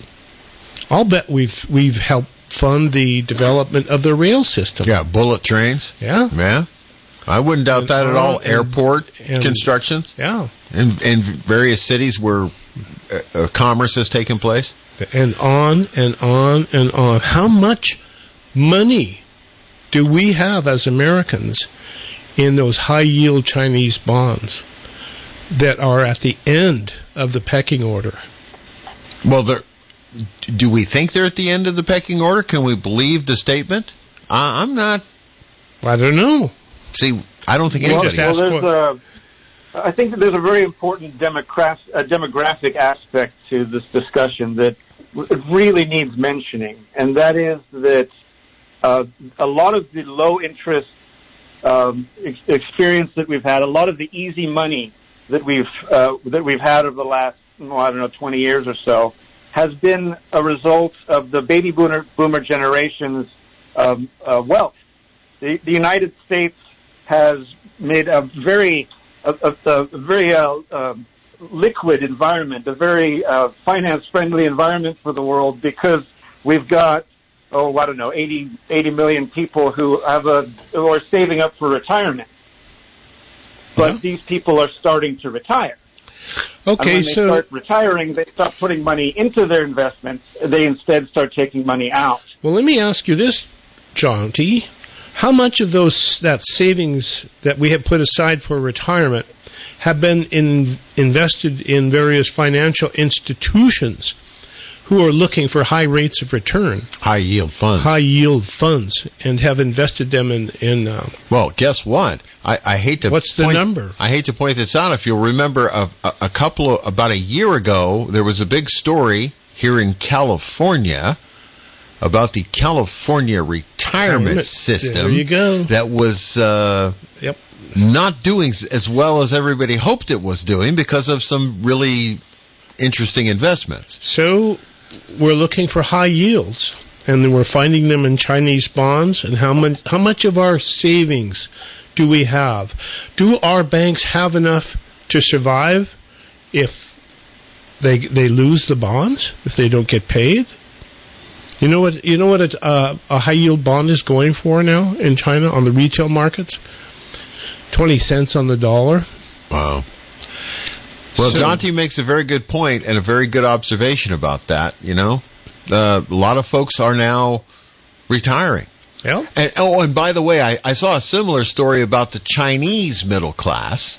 I'll bet we've helped fund the development of the rail system. Yeah, bullet trains. Yeah. I wouldn't doubt that at all. Airport constructions. Yeah. In various cities where commerce has taken place. And on and on and on. How much money do we have as Americans in those high-yield Chinese bonds that are at the end of the pecking order? Well, do we think they're at the end of the pecking order? Can we believe the statement? I'm not. I don't know. See, I don't think anybody. I think that there's a very important demographic aspect to this discussion that really needs mentioning, and that is that a lot of the low-interest experience that we've had, a lot of the easy money that we've had over the last 20 years or so, has been a result of the baby boomer generation's wealth. The United States has made a very liquid environment, a very finance-friendly environment for the world, because we've got 80 million people who are saving up for retirement. But these people are starting to retire. Okay, and when they start retiring, they stop putting money into their investments. They instead start taking money out. Well, let me ask you this, Jonty. How much of that savings that we have put aside for retirement have been invested in various financial institutions who are looking for high rates of return? High-yield funds. High-yield funds, and have invested them in well, guess what? I hate to. What's the number? I hate to point this out. If you'll remember, about a year ago, there was a big story here in California about the California retirement system. There you go. That was not doing as well as everybody hoped it was doing because of some really interesting investments. So we're looking for high yields, and then we're finding them in Chinese bonds. And how much of our savings do we have? Do our banks have enough to survive if they lose the bonds, if they don't get paid? You know what a high yield bond is going for now in China on the retail markets? 20 cents on the dollar. Wow. Well, Jonty makes a very good point and a very good observation about that. A lot of folks are now retiring. Yeah. And by the way, I saw a similar story about the Chinese middle class.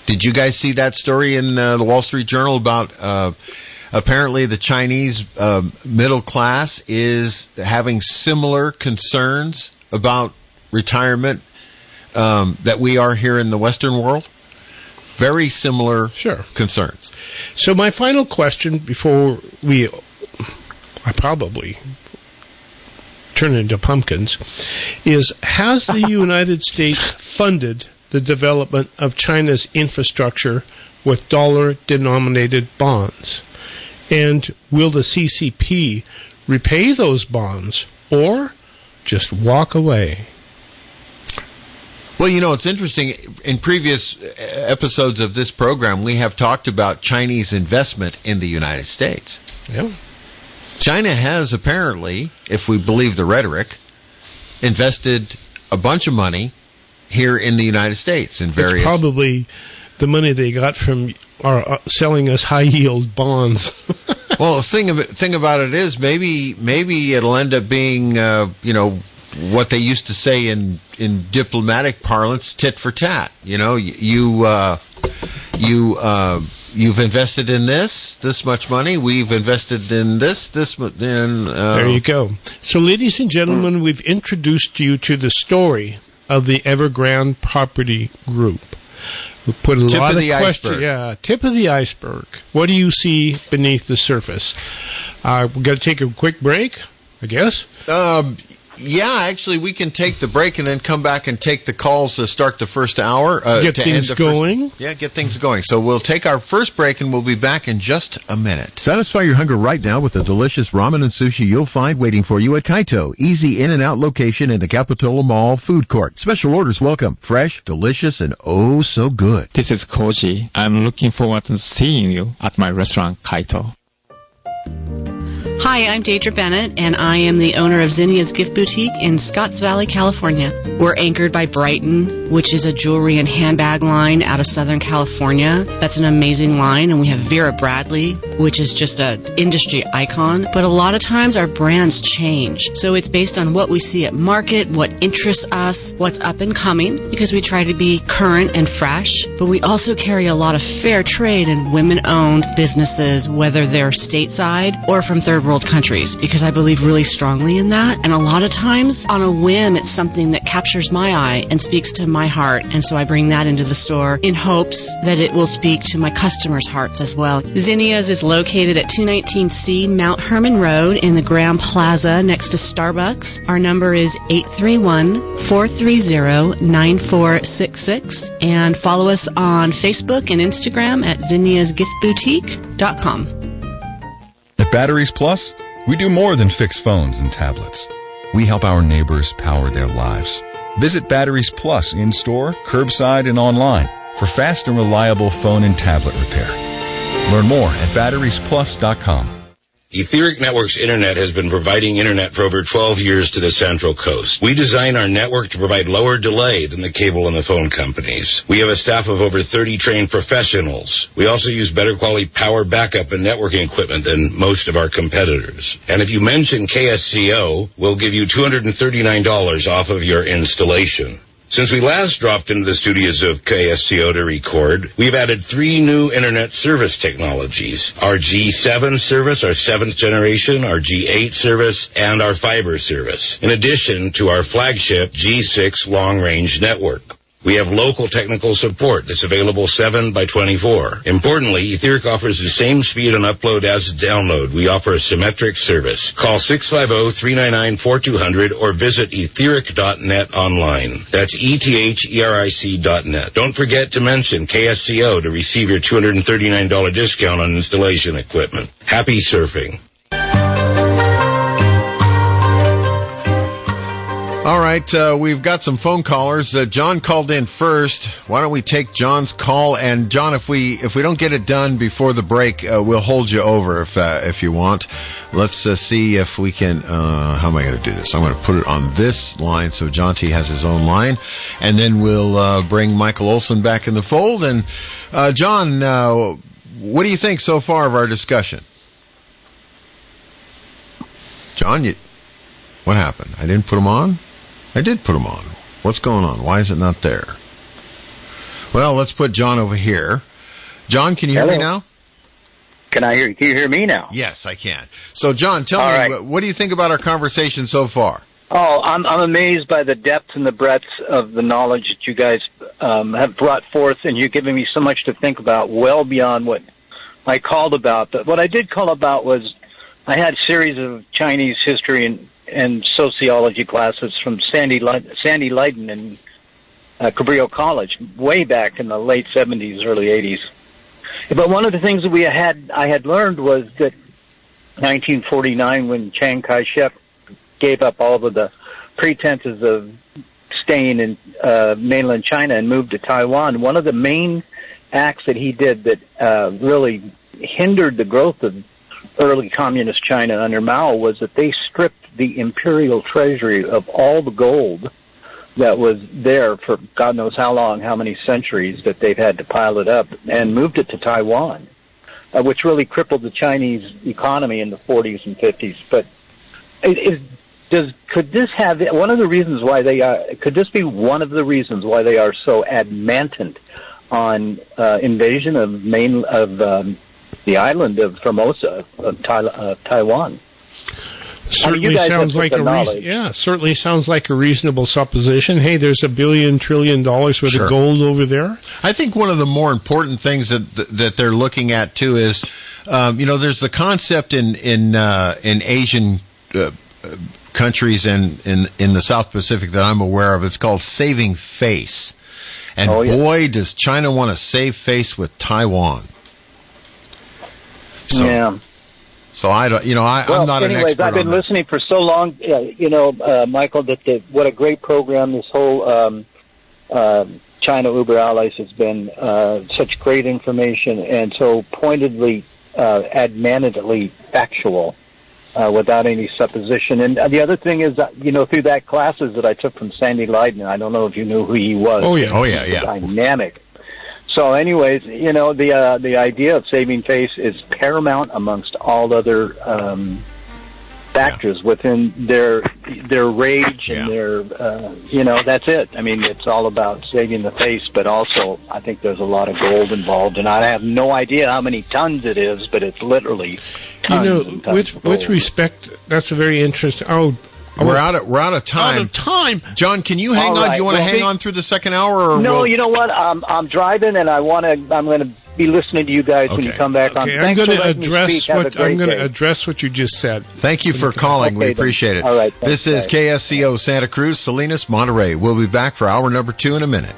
Did you guys see that story in the Wall Street Journal about apparently the Chinese middle class is having similar concerns about retirement that we are here in the Western world? Very similar concerns. So my final question before I probably turn into pumpkins, is has the United States funded the development of China's infrastructure with dollar-denominated bonds? And will the CCP repay those bonds or just walk away? Well, it's interesting. In previous episodes of this program, we have talked about Chinese investment in the United States. Yeah. China has apparently, if we believe the rhetoric, invested a bunch of money here in the United States in various... It's probably the money they got from selling us high-yield bonds. Well, the thing about it is maybe it'll end up being, what they used to say in diplomatic parlance, tit for tat. You've invested in this much money. We've invested in this much. There you go. So, ladies and gentlemen, we've introduced you to the story of the Evergrande Property Group. We put a lot of questions. Yeah, tip of the iceberg. What do you see beneath the surface? We're going to take a quick break, I guess. Yeah, actually, we can take the break and then come back and take the calls to start the first hour. Get things going. Get things going. So we'll take our first break and we'll be back in just a minute. Satisfy your hunger right now with the delicious ramen and sushi you'll find waiting for you at Kaito. Easy in and out location in the Capitola Mall food court. Special orders welcome. Fresh, delicious, and oh so good. This is Koji. I'm looking forward to seeing you at my restaurant Kaito. Hi, I'm Deidre Bennett, and I am the owner of Zinnia's Gift Boutique in Scotts Valley, California. We're anchored by Brighton, which is a jewelry and handbag line out of Southern California. That's an amazing line, and we have Vera Bradley, which is just an industry icon. But a lot of times our brands change, so it's based on what we see at market, what interests us, what's up and coming, because we try to be current and fresh. But we also carry a lot of fair trade and women-owned businesses, whether they're stateside or from third world countries, because I believe really strongly in that. And a lot of times, on a whim, it's something that captures my eye and speaks to my heart. And so I bring that into the store in hopes that it will speak to my customers' hearts as well. Zinnia's is located at 219C Mount Herman Road in the Graham Plaza next to Starbucks. Our number is 831-430-9466. And follow us on Facebook and Instagram at zinniasgiftboutique.com. At Batteries Plus, we do more than fix phones and tablets. We help our neighbors power their lives. Visit Batteries Plus in-store, curbside, and online for fast and reliable phone and tablet repair. Learn more at batteriesplus.com. Etheric Networks Internet has been providing Internet for over 12 years to the Central Coast. We design our network to provide lower delay than the cable and the phone companies. We have a staff of over 30 trained professionals. We also use better quality power backup and networking equipment than most of our competitors. And if you mention KSCO, we'll give you $239 off of your installation. Since we last dropped into the studios of KSCO to record, we've added 3 new internet service technologies. Our G7 service, our 7th generation, our G8 service, and our fiber service, in addition to our flagship G6 long-range network. We have local technical support that's available 7x24. Importantly, Etheric offers the same speed on upload as download. We offer a symmetric service. Call 650-399-4200 or visit etheric.net online. That's ETHERIC.net. Don't forget to mention KSCO to receive your $239 discount on installation equipment. Happy surfing. All right, we've got some phone callers. John called in first. Why don't we take John's call? And John, if we don't get it done before the break, we'll hold you over if you want. Let's see if we can. How am I going to do this? I'm going to put it on this line so Jonty has his own line, and then we'll bring Michael Olsen back in the fold. And John, what do you think so far of our discussion? John, what happened? I didn't put him on? I did put them on. What's going on? Why is it not there? Well, let's put John over here. John, can you hear me now? Can you hear me now? Yes, I can. So, John, tell me, what do you think about our conversation so far? Oh, I'm amazed by the depth and the breadth of the knowledge that you guys have brought forth, and you're giving me so much to think about, well beyond what I called about. But what I did call about was I had a series of Chinese history and sociology classes from Sandy Leiden and Cabrillo College way back in the late 70s, early 80s. But one of the things that I had learned was that 1949, when Chiang Kai-shek gave up all of the pretenses of staying in mainland China and moved to Taiwan, one of the main acts that he did that really hindered the growth of early communist China under Mao was that they stripped the imperial treasury of all the gold that was there for God knows how long, how many centuries that they've had to pile it up, and moved it to Taiwan, which really crippled the Chinese economy in the 40s and 50s. But could this have one of the reasons why they are? Could this be one of the reasons why they are so adamant on invasion of the island of Formosa of Taiwan? Certainly sounds like certainly sounds like a reasonable supposition. Hey, there's $1 billion, $1 trillion worth of gold over there. I think one of the more important things that they're looking at too is, there's the concept in Asian countries and in the South Pacific that I'm aware of. It's called saving face, and boy, does China want to save face with Taiwan. So, yeah. So I don't, I'm not an expert. I've been listening for so long, Michael, what a great program this whole China Uber Allies has been. Such great information and so pointedly, adamantly factual, without any supposition. And the other thing is, through that classes that I took from Sandy Leiden, I don't know if you knew who he was. Oh yeah. Dynamic. So anyways, the idea of saving face is paramount amongst all other factors within their rage and their, that's it. I mean, it's all about saving the face, but also I think there's a lot of gold involved, and I have no idea how many tons it is, but it's literally tons and tons of gold. With respect, that's a very interesting. We're out of time. John, can you hang on? Do you want to hang on through the second hour? Or no, you know what? I'm driving, and I'm going to be listening to you guys when you come back on. I'm going to address what you just said. Thank you for calling. We appreciate it. All right. This is KSCO Santa Cruz, Salinas, Monterey. We'll be back for hour number 2 in a minute.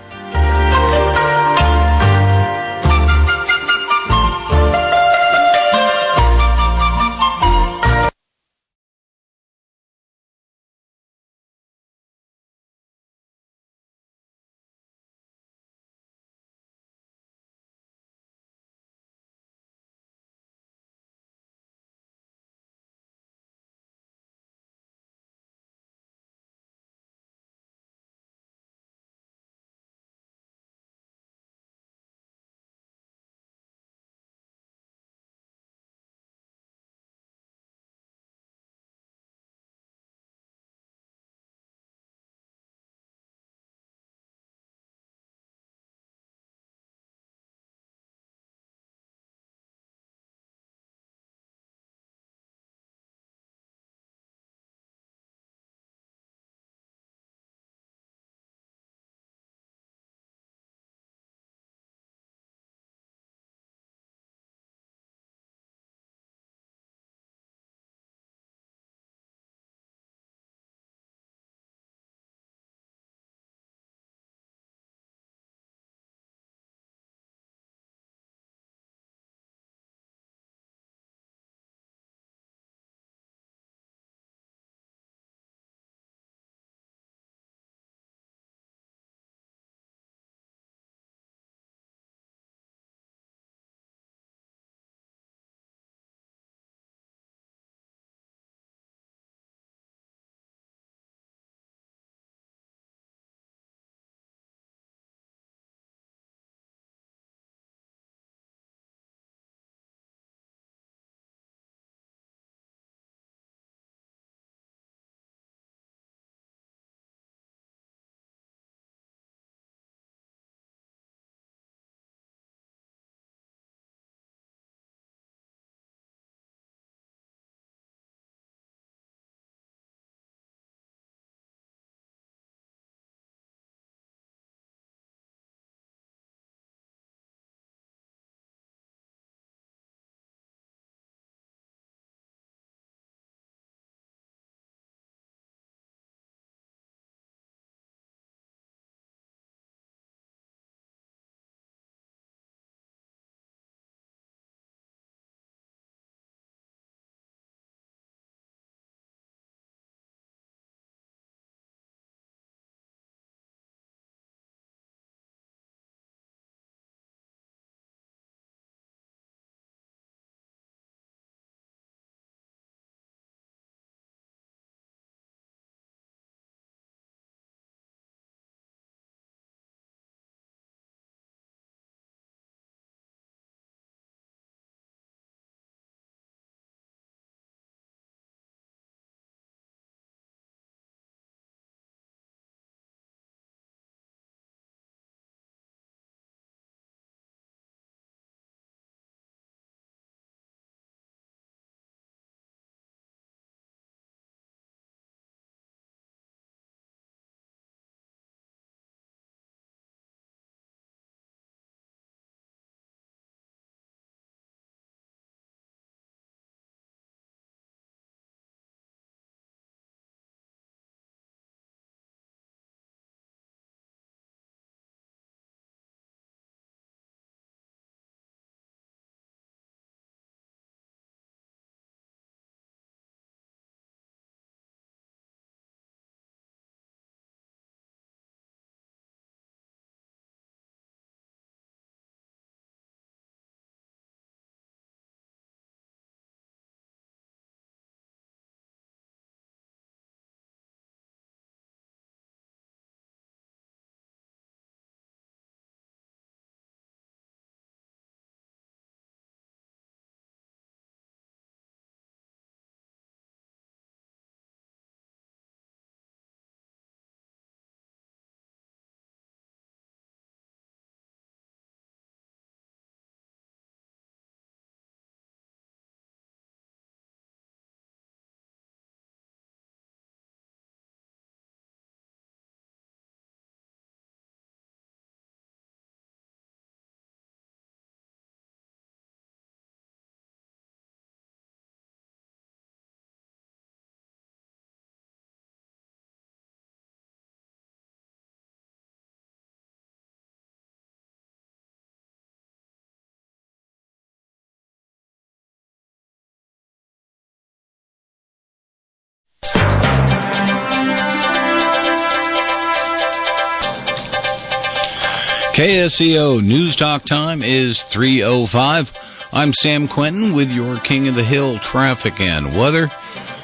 KSCO News Talk time is 3:05. I'm Sam Quentin with your King of the Hill traffic and weather.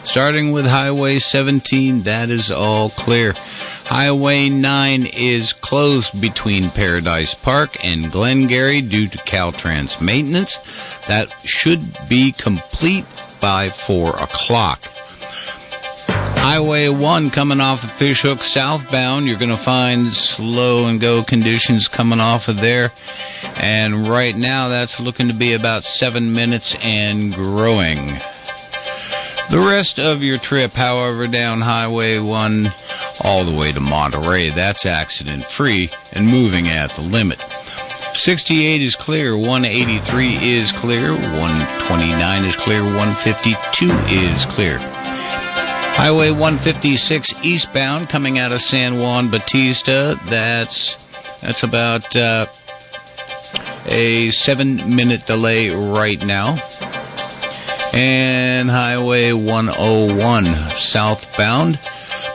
Starting with Highway 17, that is all clear. Highway 9 is closed between Paradise Park and Glengarry due to Caltrans maintenance. That should be complete by 4 o'clock. Highway 1 coming off of Fishhook southbound, you're going to find slow and go conditions coming off of there. And right now that's looking to be about 7 minutes and growing. The rest of your trip, however, down Highway 1 all the way to Monterey, that's accident-free and moving at the limit. 68 is clear, 183 is clear, 129 is clear, 152 is clear. Highway 156 eastbound coming out of San Juan Bautista, that's about a 7-minute delay right now. And Highway 101 southbound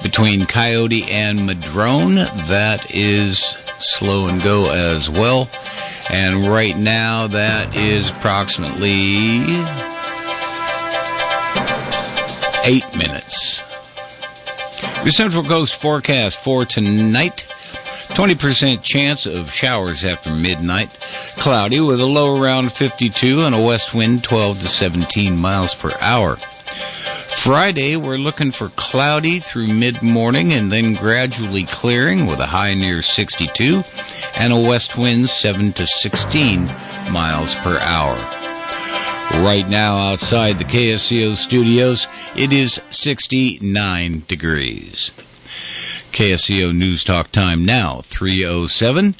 between Coyote and Madrone, that is slow and go as well. And right now that is approximately 8 minutes. Your Central Coast forecast for tonight: 20% chance of showers after midnight. Cloudy with a low around 52 and a west wind 12 to 17 miles per hour. Friday, we're looking for cloudy through mid-morning and then gradually clearing with a high near 62 and a west wind 7 to 16 miles per hour. Right now outside the KSCO studios, it is 69 degrees. KSCO News Talk time now, 3:07.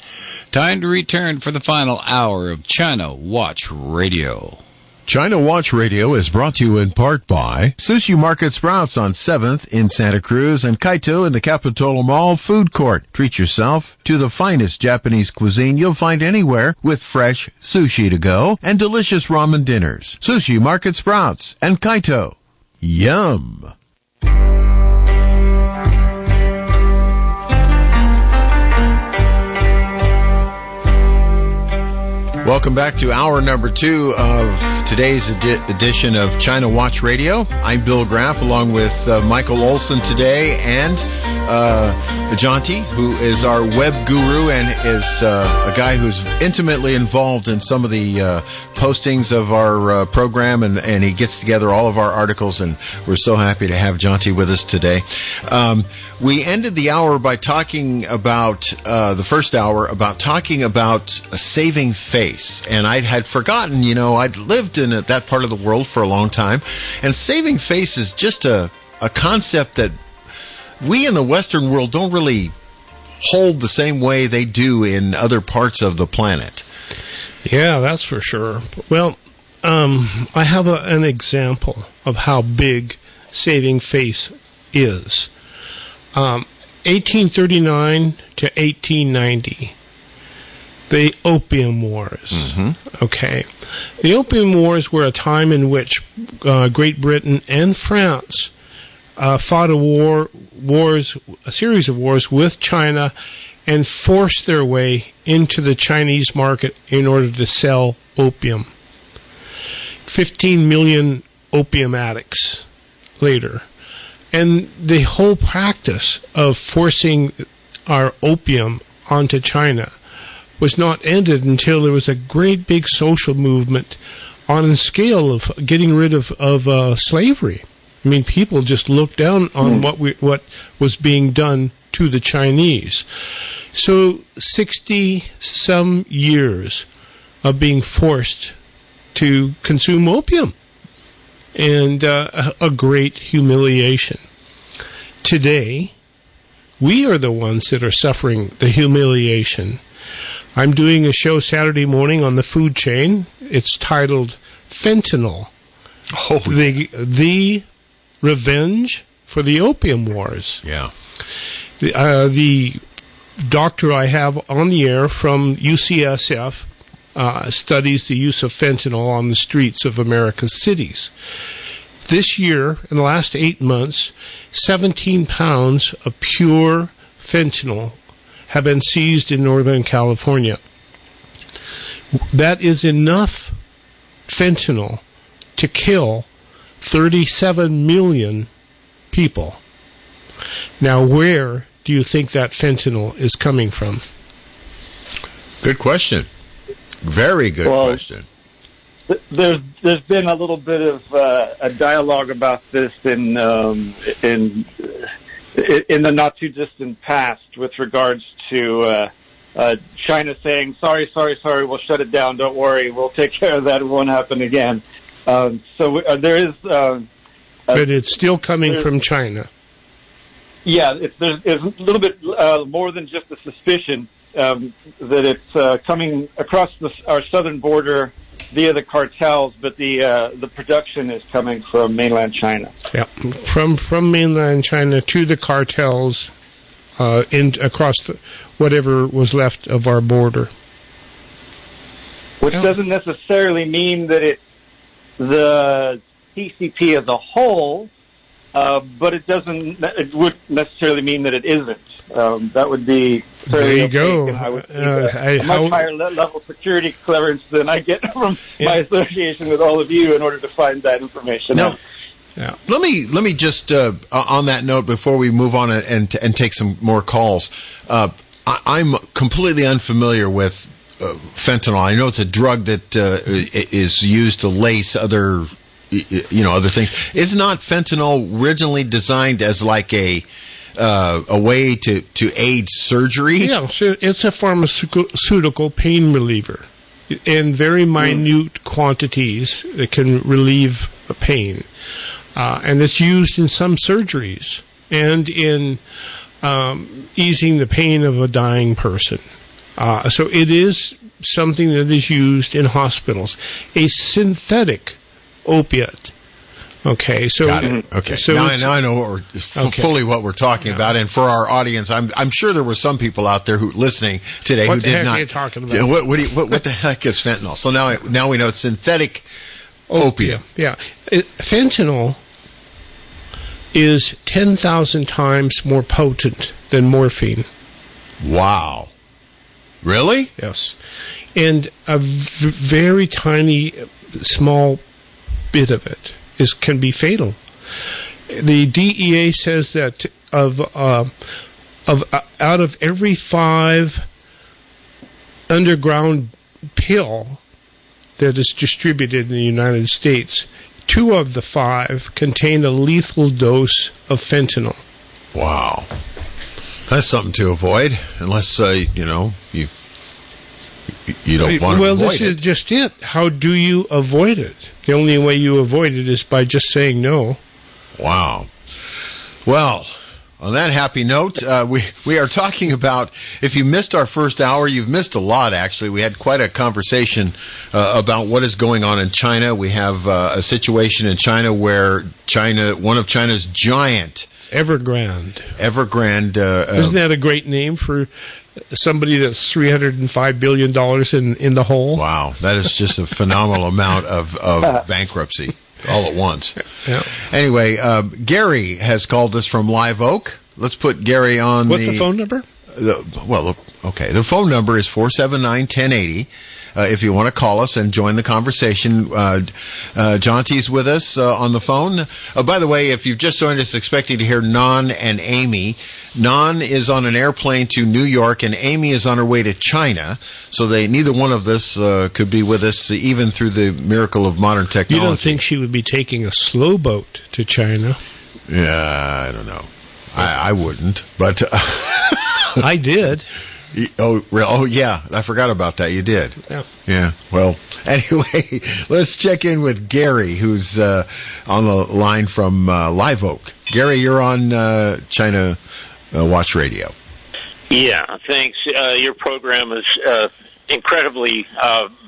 Time to return for the final hour of China Watch Radio. China Watch Radio is brought to you in part by Sushi Market Sprouts on 7th in Santa Cruz and Kaito in the Capitola Mall Food Court. Treat yourself to the finest Japanese cuisine you'll find anywhere with fresh sushi to go and delicious ramen dinners. Sushi Market Sprouts and Kaito. Yum! Welcome back to hour number 2 of today's edition of China Watch Radio. I'm Bill Graff along with Michael Olsen today and Jonty, who is our web guru and is a guy who's intimately involved in some of the postings of our program, and he gets together all of our articles, and we're so happy to have Jonty with us today. We ended the hour by talking about, the first hour, about talking about saving face. And I had forgotten, I'd lived in that part of the world for a long time. And saving face is just a concept that we in the Western world don't really hold the same way they do in other parts of the planet. Yeah, that's for sure. Well, I have an example of how big saving face is. 1839 to 1890, the Opium Wars. Mm-hmm. Okay. The Opium Wars were a time in which Great Britain and France fought a series of wars with China and forced their way into the Chinese market in order to sell opium. 15 million opium addicts later. And the whole practice of forcing our opium onto China was not ended until there was a great big social movement on a scale of getting rid of slavery. I mean, people just looked down on what was being done to the Chinese. So 60-some years of being forced to consume opium. And a great humiliation. Today, we are the ones that are suffering the humiliation. I'm doing a show Saturday morning on the food chain. It's titled Fentanyl. Oh. The Revenge for the Opium Wars. Yeah. The doctor I have on the air from UCSF studies the use of fentanyl on the streets of America's cities. This year, in the last 8 months, 17 pounds of pure fentanyl have been seized in Northern California. That is enough fentanyl to kill 37 million people. Now, where do you think that fentanyl is coming from? Good question. Very good question. There's been a little bit of a dialogue about this in the not too distant past with regards to China saying sorry, we'll shut it down. Don't worry, we'll take care of that. It won't happen again. There is. But it's still coming from China. Yeah, there's a little bit more than just a suspicion that it's coming across our southern border via the cartels, but the production is coming from mainland China. Yeah, from mainland China to the cartels, across whatever was left of our border. Which doesn't necessarily mean that it's the CCP as a whole, but it would necessarily mean that it isn't. That would be there you go. I would a much higher level security clearance than I get from my association with all of you in order to find that information out. Yeah. Let me just on that note before we move on and take some more calls. I'm completely unfamiliar with fentanyl. I know it's a drug that is used to lace other things. Is not fentanyl originally designed as like a way to aid surgery? Yeah, so it's a pharmaceutical pain reliever in very minute quantities that can relieve pain. And it's used in some surgeries and in easing the pain of a dying person. So it is something that is used in hospitals. A synthetic opiate. Okay, so got it. Okay, so now I know fully what we're talking about, and for our audience, I'm sure there were some people out there who listening today who did not. What the heck are you talking about? What the heck is fentanyl? So now we know it's synthetic opium. Yeah, fentanyl is 10,000 times more potent than morphine. Wow. Really? Yes, and a very tiny, small bit of it can be fatal. The DEA says that out of every 5 underground pill that is distributed in the United States, 2 of the 5 contain a lethal dose of fentanyl. Wow, that's something to avoid, unless you don't want to avoid it. Well, this is just it. How do you avoid it? The only way you avoid it is by just saying no. Wow. Well, on that happy note, we are talking about, if you missed our first hour, you've missed a lot, actually. We had quite a conversation about what is going on in China. We have a situation in China where one of China's giant... Evergrande. Isn't that a great name for somebody that's $305 billion in the hole? Wow, that is just a phenomenal amount of bankruptcy all at once. Yeah. Anyway, Gary has called us from Live Oak. Let's put Gary on. What's the phone number? The phone number is 479-1080. If you want to call us and join the conversation. Jonty's with us on the phone. By the way, if you've just joined us expecting to hear Nan and Amy, Nan is on an airplane to New York and Amy is on her way to China. So neither one of us could be with us even through the miracle of modern technology. You don't think she would be taking a slow boat to China? Yeah, I don't know. I wouldn't, but... I did. Oh, yeah. I forgot about that. You did. Yeah. Well, anyway, let's check in with Gary, who's on the line from Live Oak. Gary, you're on China Watch Radio. Yeah, thanks. Your program is incredibly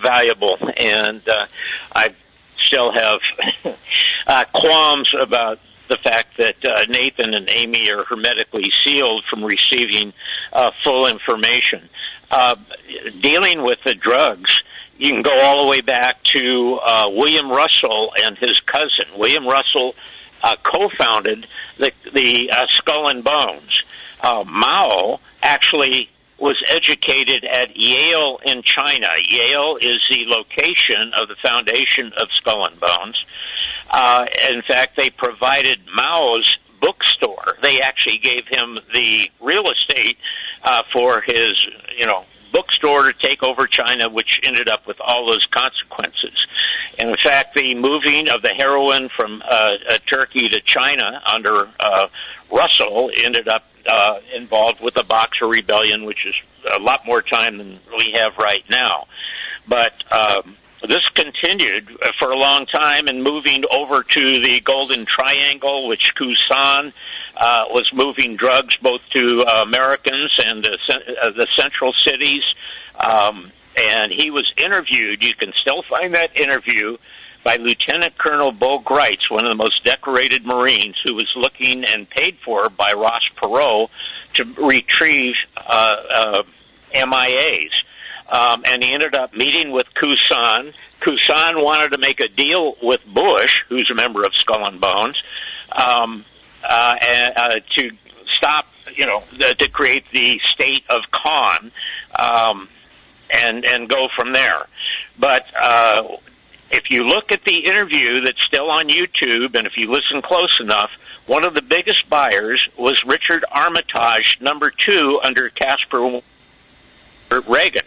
valuable, and I still have qualms about the fact that Nathan and Amy are hermetically sealed from receiving full information. Dealing with the drugs, you can go all the way back to William Russell and his cousin. William Russell co-founded the Skull and Bones. Mao actually was educated at Yale in China. Yale is the location of the foundation of Skull and Bones. In fact, they provided Mao's bookstore. They actually gave him the real estate for his, bookstore to take over China, which ended up with all those consequences. And in fact, the moving of the heroin from Turkey to China under Russell ended up involved with the Boxer Rebellion, which is a lot more time than we have right now. But this continued for a long time, and moving over to the Golden Triangle, which Kusan was moving drugs both to Americans and the central cities. And he was interviewed. You can still find that interview by Lieutenant Colonel Bo Greitz, one of the most decorated Marines, who was looking and paid for by Ross Perot to retrieve MIAs. And he ended up meeting with Kusan. Kusan wanted to make a deal with Bush, who's a member of Skull and Bones, to stop, to create the state of Khan, and go from there. But if you look at the interview that's still on YouTube, and if you listen close enough, one of the biggest buyers was Richard Armitage, number 2 under Casper Reagan.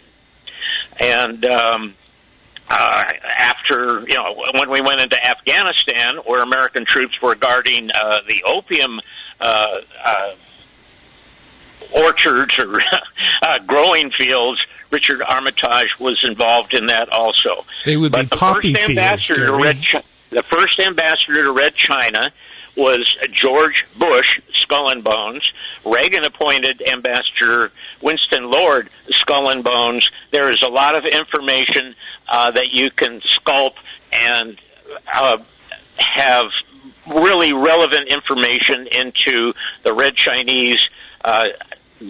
And after, when we went into Afghanistan, where American troops were guarding the opium orchards or growing fields, Richard Armitage was involved in that also. They would be poppy fields. The first ambassador to Red China was George Bush, Skull and Bones. Reagan appointed Ambassador Winston Lord, Skull and Bones. There is a lot of information that you can sculpt and have really relevant information into the Red Chinese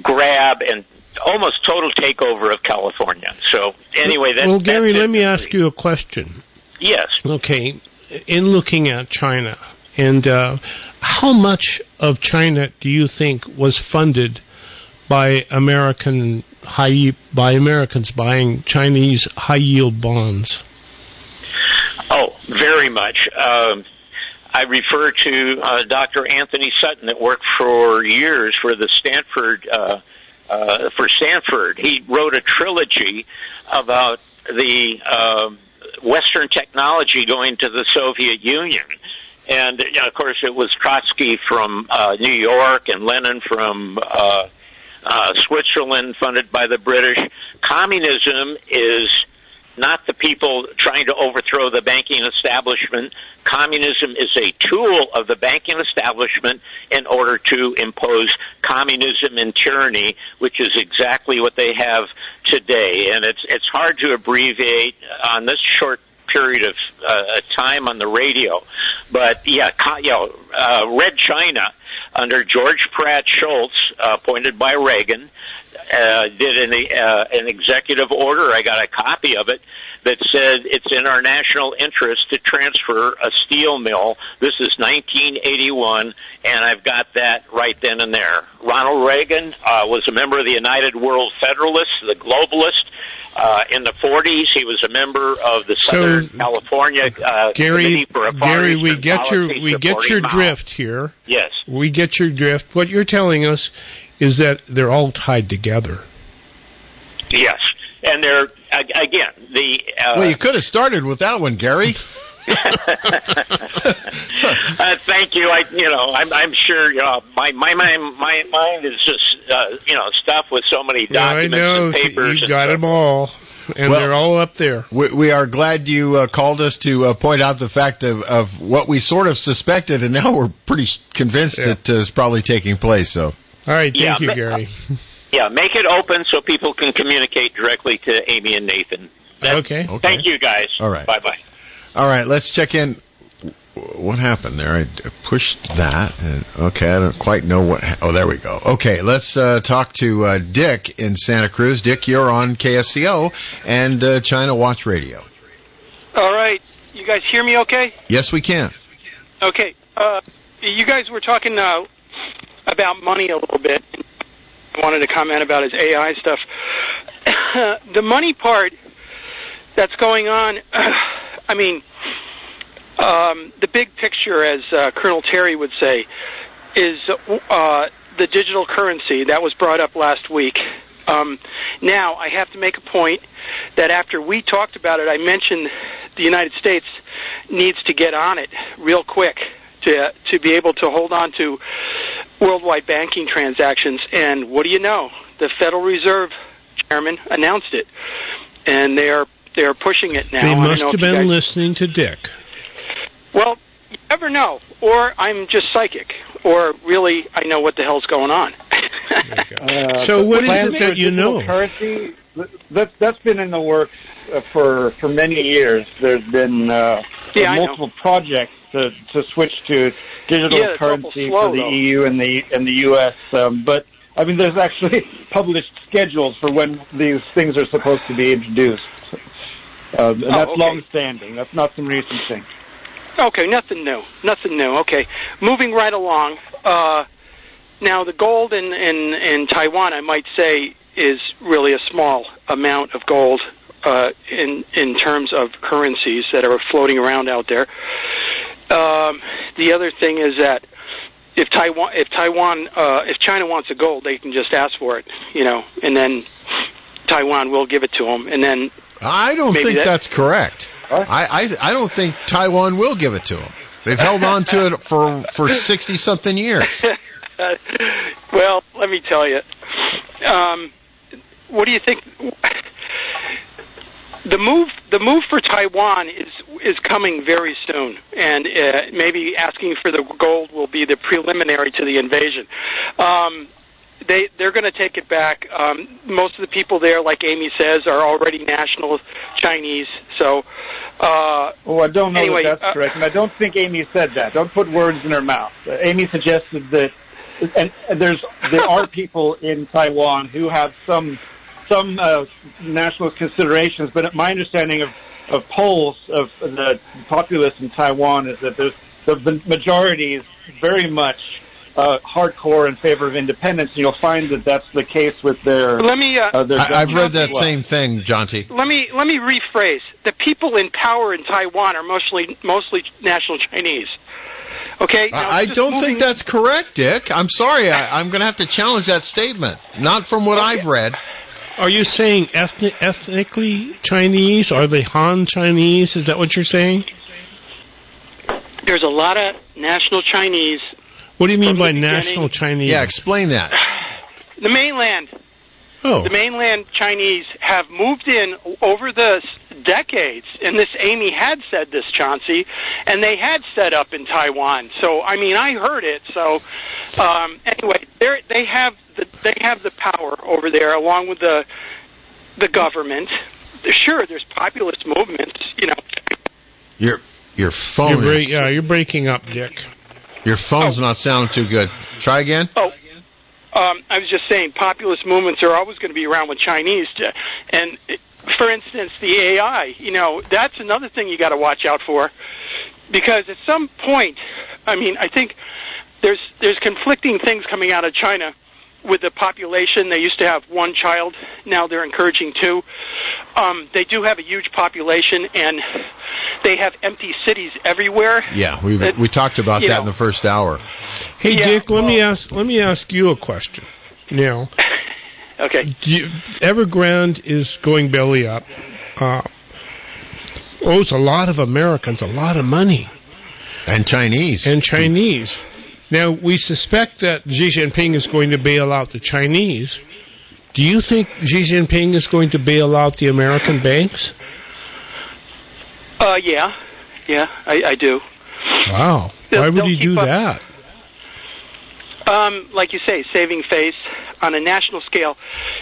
grab and almost total takeover of California. So anyway, well, Gary, let me ask you a question. Yes. Okay, in looking at China, and how much of China do you think was funded by Americans buying Chinese high yield bonds? Oh, very much. I refer to Dr. Anthony Sutton, that worked for years for the Stanford. For Stanford, he wrote a trilogy about the Western technology going to the Soviet Union. And, of course, it was Trotsky from New York and Lenin from Switzerland, funded by the British. Communism is not the people trying to overthrow the banking establishment. Communism is a tool of the banking establishment in order to impose communism and tyranny, which is exactly what they have today. And it's hard to abbreviate on this short period of time on the radio. But, Red China, under George Pratt Schultz, appointed by Reagan, did an executive order. I got a copy of it that said it's in our national interest to transfer a steel mill. This is 1981, and I've got that right then and there. Ronald Reagan was a member of the United World Federalists, the globalists. In the 40s, he was a member of the Southern California Committee for a Far Gary, Eastern we get your Mao. drift here. Yes. We get your drift. What you're telling us is that they're all tied together. Yes, and they're again the. Well, you could have started with that one, Gary. Thank you. I'm sure. My mind is just stuffed with so many documents and papers. You got them all, and they're all up there. We are glad you called us to point out the fact of what we sort of suspected, and now we're pretty convinced that is probably taking place. So, all right, thank you, Gary. Make it open so people can communicate directly to Amy and Nathan. Okay. Thank you, guys. All right. Bye-bye. All right, let's check in. What happened there? I pushed that. Okay, I don't quite know what... Oh, there we go. Okay, let's talk to Dick in Santa Cruz. Dick, you're on KSCO and China Watch Radio. All right. You guys hear me okay? Yes, we can. Okay. You guys were talking about money a little bit. wanted to comment about his AI stuff. The money part that's going on, I mean, the big picture, as Colonel Terry would say, is the digital currency. That was brought up last week. Now, I have to make a point that after we talked about it, I mentioned the United States needs to get on it real quick to be able to hold on to worldwide banking transactions. And what do you know? The Federal Reserve chairman announced it, and they are pushing it now. They must have been listening to Dick. Well, you never know. Or I'm just psychic. Or really, I know what the hell's going on. So what is it that you know? Currency, that's been in the works for many years. There's been multiple projects to switch to digital currency for the EU and the US. But I mean, there's actually published schedules for when these things are supposed to be introduced. And that's long-standing. That's not some recent thing. Okay, nothing new. Okay, moving right along. Now, the gold in Taiwan, I might say, is really a small amount of gold in terms of currencies that are floating around out there. The other thing is that if China wants a gold, they can just ask for it, and then Taiwan will give it to them, and then I don't think that's correct. I don't think Taiwan will give it to them. They've held on to it for 60-something years. Well, let me tell you. What do you think? The move for Taiwan is coming very soon, and maybe asking for the gold will be the preliminary to the invasion. They're going to take it back. Most of the people there, like Amy says, are already national Chinese. So, I don't know if that's correct, and I don't think Amy said that. Don't put words in her mouth. Amy suggested that, and there are people in Taiwan who have some national considerations, but my understanding of polls of the populace in Taiwan is that the majority is very much hardcore in favor of independence, and you'll find that that's the case with their. I've read that same thing, Jonty. Let me rephrase. The people in power in Taiwan are mostly national Chinese. Okay. Now, I don't think that's correct, Dick. I'm sorry. I'm going to have to challenge that statement. Not from what I've read. Are you saying ethnically Chinese? Are they Han Chinese? Is that what you're saying? There's a lot of national Chinese. What do you mean by national Chinese? Yeah, explain that. The mainland. Oh. The mainland Chinese have moved in over the decades, and this Amy had said this, Chauncey, and they had set up in Taiwan. So, I mean, I heard it. So, anyway, they have the power over there, along with the government. Sure, there's populist movements, Your phone. You're breaking up, Dick. Your phone's not sounding too good. Try again. I was just saying, populist movements are always going to be around with Chinese, and for instance, the AI. That's another thing you got to watch out for, because at some point, I mean, I think there's conflicting things coming out of China with the population. They used to have one child, now they're encouraging two. They do have a huge population, and they have empty cities everywhere. Yeah, we talked about that in the first hour. Hey, Dick, let me ask you a question now. Okay. Evergrande is going belly up. Owes a lot of Americans a lot of money. And Chinese. Now, we suspect that Xi Jinping is going to bail out the Chinese. Do you think Xi Jinping is going to bail out the American banks? Yeah, I do. Wow. Why would he do that? Like you say, saving face on a national scale.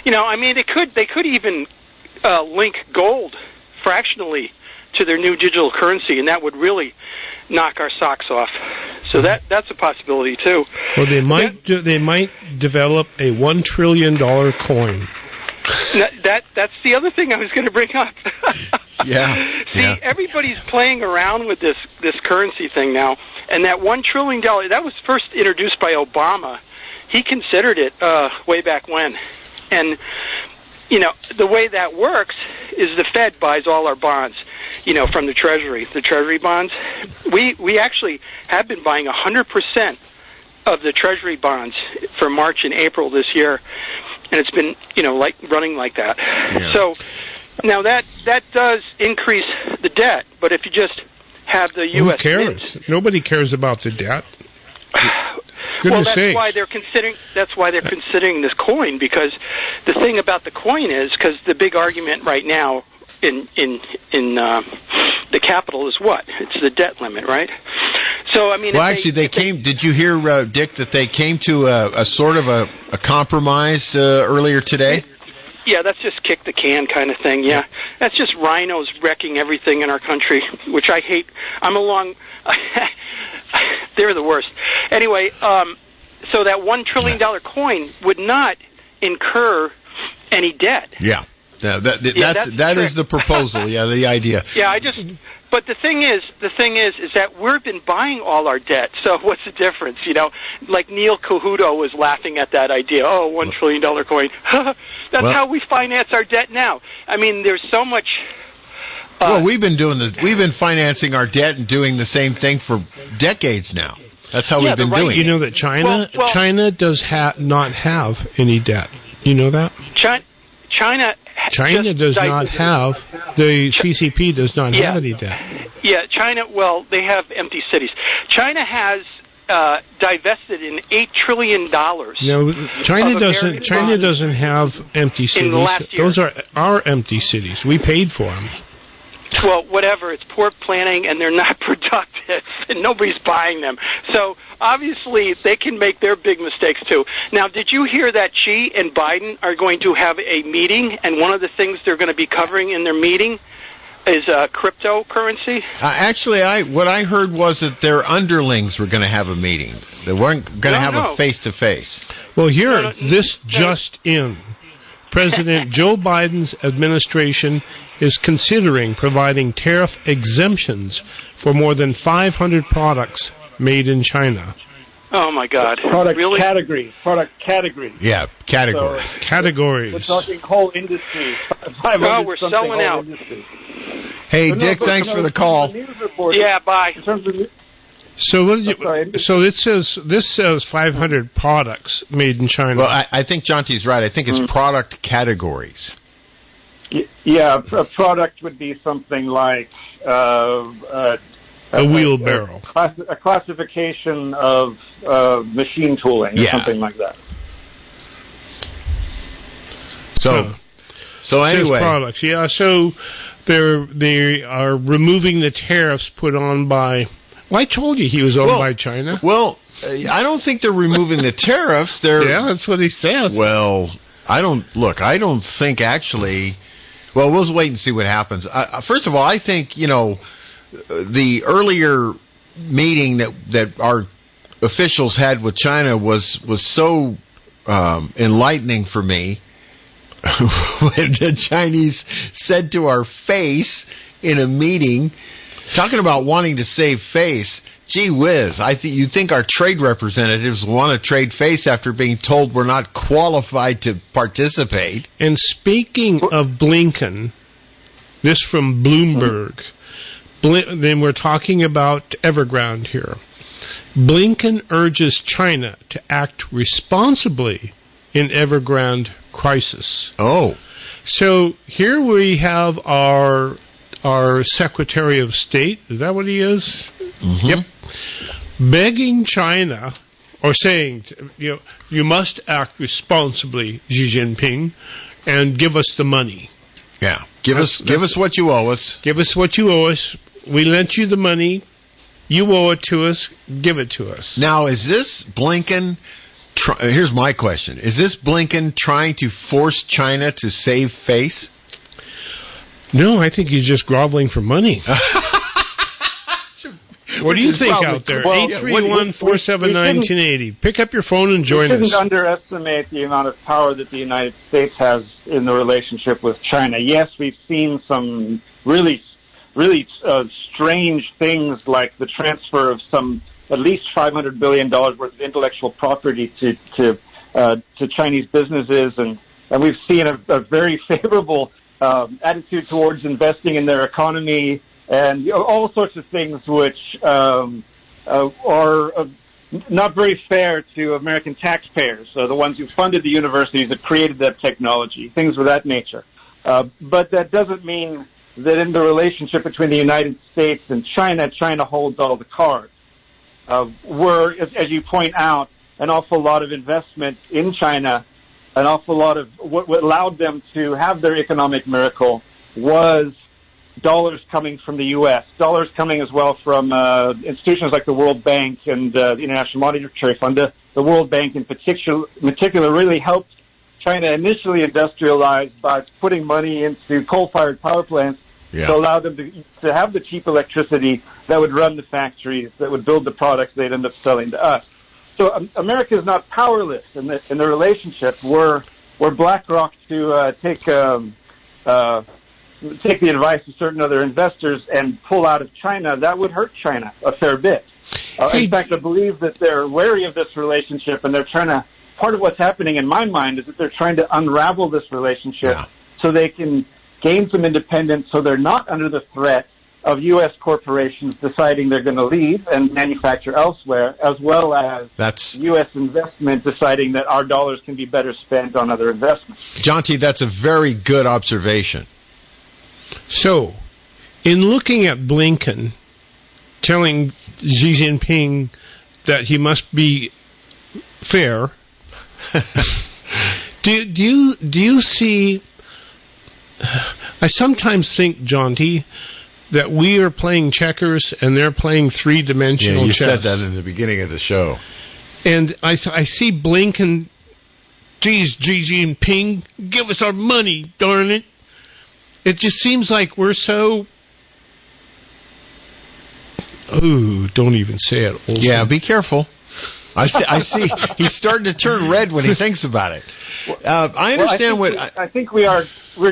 I mean, they could even link gold fractionally to their new digital currency, and that would really knock our socks off. So that's a possibility too. Well, they might develop a $1 trillion coin. That's the other thing I was going to bring up. Yeah. See, everybody's playing around with this currency thing now, and that $1 trillion, that was first introduced by Obama he considered it way back when. And, you know, the way that works is the Fed buys all our bonds, you know, from the Treasury bonds. We actually have been buying 100% of the Treasury bonds for March and April this year, and it's been, you know, like running like that. Yeah. So now that does increase the debt, but if you just have the U.S. Who cares? Nobody cares about the debt. Well, that's why they're considering this coin, because the thing about the coin is, because the big argument right now in the capital is what? It's the debt limit, right? So I mean, well, actually, they came. Did you hear, Dick, that they came to a sort of a compromise earlier today? Yeah, that's just kick the can kind of thing. Yeah, that's just rhinos wrecking everything in our country, which I hate. They're the worst. Anyway, so that $1 trillion coin would not incur any debt. Yeah. That is the proposal. Yeah, the idea. Yeah, but the thing is that we've been buying all our debt. So what's the difference? You know, like Neil Cahuto was laughing at that idea. Oh, $1 trillion coin. That's how we finance our debt now. I mean, there's so much. Well, we've been doing this. We've been financing our debt and doing the same thing for decades now. That's how we've been doing it. You know that China does not have any debt. You know that? China does not have, the CCP does not have any debt. Yeah, China, well, they have empty cities. China has divested in $8 trillion. No, China doesn't have empty cities. Those are our empty cities. We paid for them. Well, whatever. It's poor planning, and they're not productive, and nobody's buying them. So, obviously, they can make their big mistakes, too. Now, did you hear that Xi and Biden are going to have a meeting, and one of the things they're going to be covering in their meeting is cryptocurrency? Actually, what I heard was that their underlings were going to have a meeting. They weren't going to have a face-to-face. Well, just in. President Joe Biden's administration is considering providing tariff exemptions for more than 500 products made in China. Oh, my God. Product categories. Yeah, categories. So, categories. We're talking whole industries. Well, we're selling out. Hey, Dick, thanks for the call. Yeah, bye. So this says 500 products made in China. Well, I think Jonty's right. I think it's product categories. Yeah, a product would be something like a wheelbarrow, a classification of machine tooling, or something like that. So anyway, products. Yeah. So they are removing the tariffs put on by. Well, I told you he was owned by China. Well, I don't think they're removing the tariffs. Yeah, that's what he says. Well, I don't think actually. Well, we'll wait and see what happens. First of all, I think, the earlier meeting that our officials had with China was so enlightening for me. When the Chinese said to our face in a meeting, talking about wanting to save face, gee whiz, you think our trade representatives want to trade face after being told we're not qualified to participate. And speaking of Blinken, this from Bloomberg, then we're talking about Evergrande here. Blinken urges China to act responsibly in Evergrande crisis. Oh. So here we have our Secretary of State, is that what he is? Mm-hmm. Yep. Begging China, or saying, you must act responsibly, Xi Jinping, and give us the money. Yeah. Give us what you owe us. Give us what you owe us. We lent you the money. You owe it to us. Give it to us. Now, is this Blinken... here's my question. Is this Blinken trying to force China to save face? No, I think he's just groveling for money. What do you think out there? 831-479-1080. Pick up your phone and join us. We shouldn't underestimate the amount of power that the United States has in the relationship with China. Yes, we've seen some really strange things like the transfer of some at least $500 billion worth of intellectual property to Chinese businesses, and we've seen a very favorable attitude towards investing in their economy, and all sorts of things which are not very fair to American taxpayers, the ones who funded the universities that created that technology, things of that nature. But that doesn't mean that in the relationship between the United States and China, China holds all the cards. As you point out, an awful lot of investment in China, an awful lot of what allowed them to have their economic miracle was dollars coming from the U.S., dollars coming as well from institutions like the World Bank and the International Monetary Fund. The World Bank in particular really helped China initially industrialize by putting money into coal-fired power plants to allow them to have the cheap electricity that would run the factories, that would build the products they'd end up selling to us. So America is not powerless in the relationship. We're BlackRock to take the advice of certain other investors and pull out of China. That would hurt China a fair bit. In fact, I believe that they're wary of this relationship, and they're trying to. Part of what's happening in my mind is that they're trying to unravel this relationship so they can gain some independence, so they're not under the threat of U.S. corporations deciding they're going to leave and manufacture elsewhere, as well as U.S. investment deciding that our dollars can be better spent on other investments. Jonty, that's a very good observation. So, in looking at Blinken telling Xi Jinping that he must be fair, do you see? I sometimes think, Jonty, that we are playing checkers and they're playing three-dimensional chess. You said that in the beginning of the show. And I see Blinken, geez, Xi Jinping, give us our money, darn it. It just seems like we're so... Ooh, don't even say it, Olsen. Yeah, be careful. I see. He's starting to turn red when he thinks about it. I understand I think we're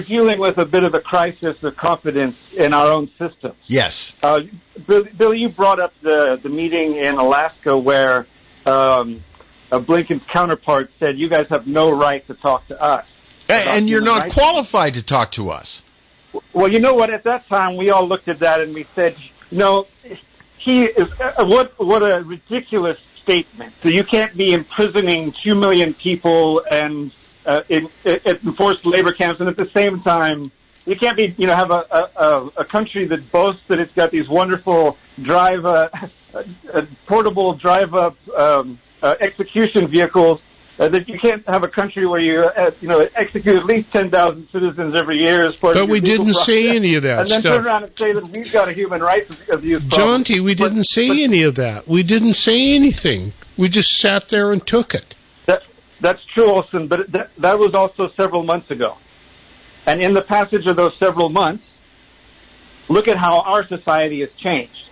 dealing with a bit of a crisis of confidence in our own system. Yes. Bill, you brought up the meeting in Alaska where Blinken's counterpart said, you guys have no right to talk to us. And you're not qualified to talk to us. Well, you know what? At that time, we all looked at that and we said, no, he is what a ridiculous statement. So you can't be imprisoning 2 million people and in enforced labor camps, and at the same time, you can't be, have a country that boasts that it's got these wonderful portable drive-up execution vehicles. That you can't have a country where you execute at least 10,000 citizens every year as part of. But we didn't say any of that and then stuff. turn around and say that we've got a human rights abuse problem. Jonty, we didn't say any of that. We didn't say anything. We just sat there and took it. That's true, Olsen, but that was also several months ago. And in the passage of those several months, look at how our society has changed.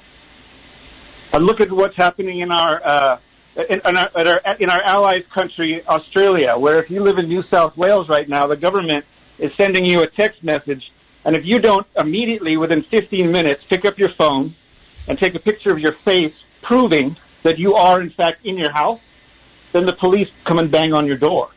And look at what's happening in our allies country, Australia, where if you live in New South Wales right now, the government is sending you a text message, and if you don't immediately, within 15 minutes, pick up your phone and take a picture of your face proving that you are, in fact, in your house, then the police come and bang on your door.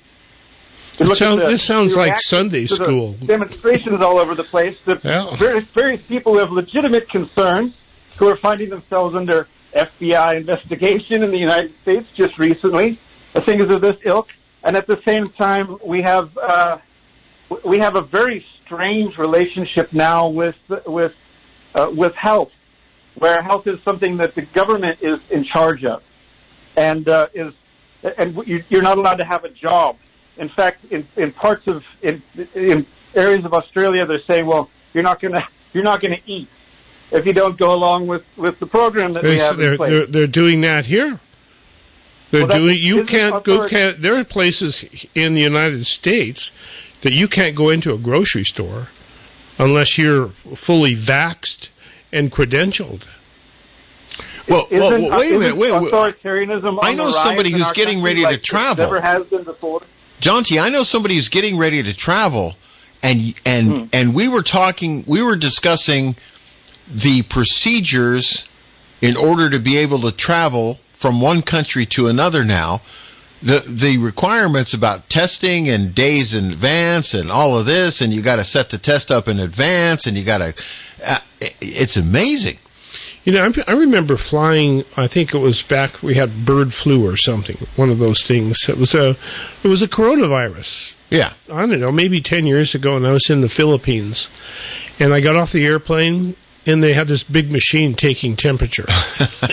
This sounds like Sunday school. Demonstrations all over the place. Various people who have legitimate concerns who are finding themselves under FBI investigation in the United States just recently, things of this ilk, and at the same time we have a very strange relationship now with health, where health is something that the government is in charge of, and you're not allowed to have a job. In fact, in areas of Australia, they're saying, well, you're not going to eat if you don't go along with the program that we have in place. They're doing that here. There are places in the United States that you can't go into a grocery store unless you're fully vaxxed and credentialed. Well, wait a minute. Authoritarianism I know somebody who's getting ready to travel. Never has been before. Jonty, I know somebody who's getting ready to travel, and we were discussing the procedures in order to be able to travel from one country to another now, the requirements about testing and days in advance and all of this, and you got to set the test up in advance, and you got to, it's amazing. You know, I remember flying, I think it was back, we had bird flu or something, one of those things. It was a coronavirus. Yeah. I don't know, maybe 10 years ago, and I was in the Philippines. And I got off the airplane, and they had this big machine taking temperature.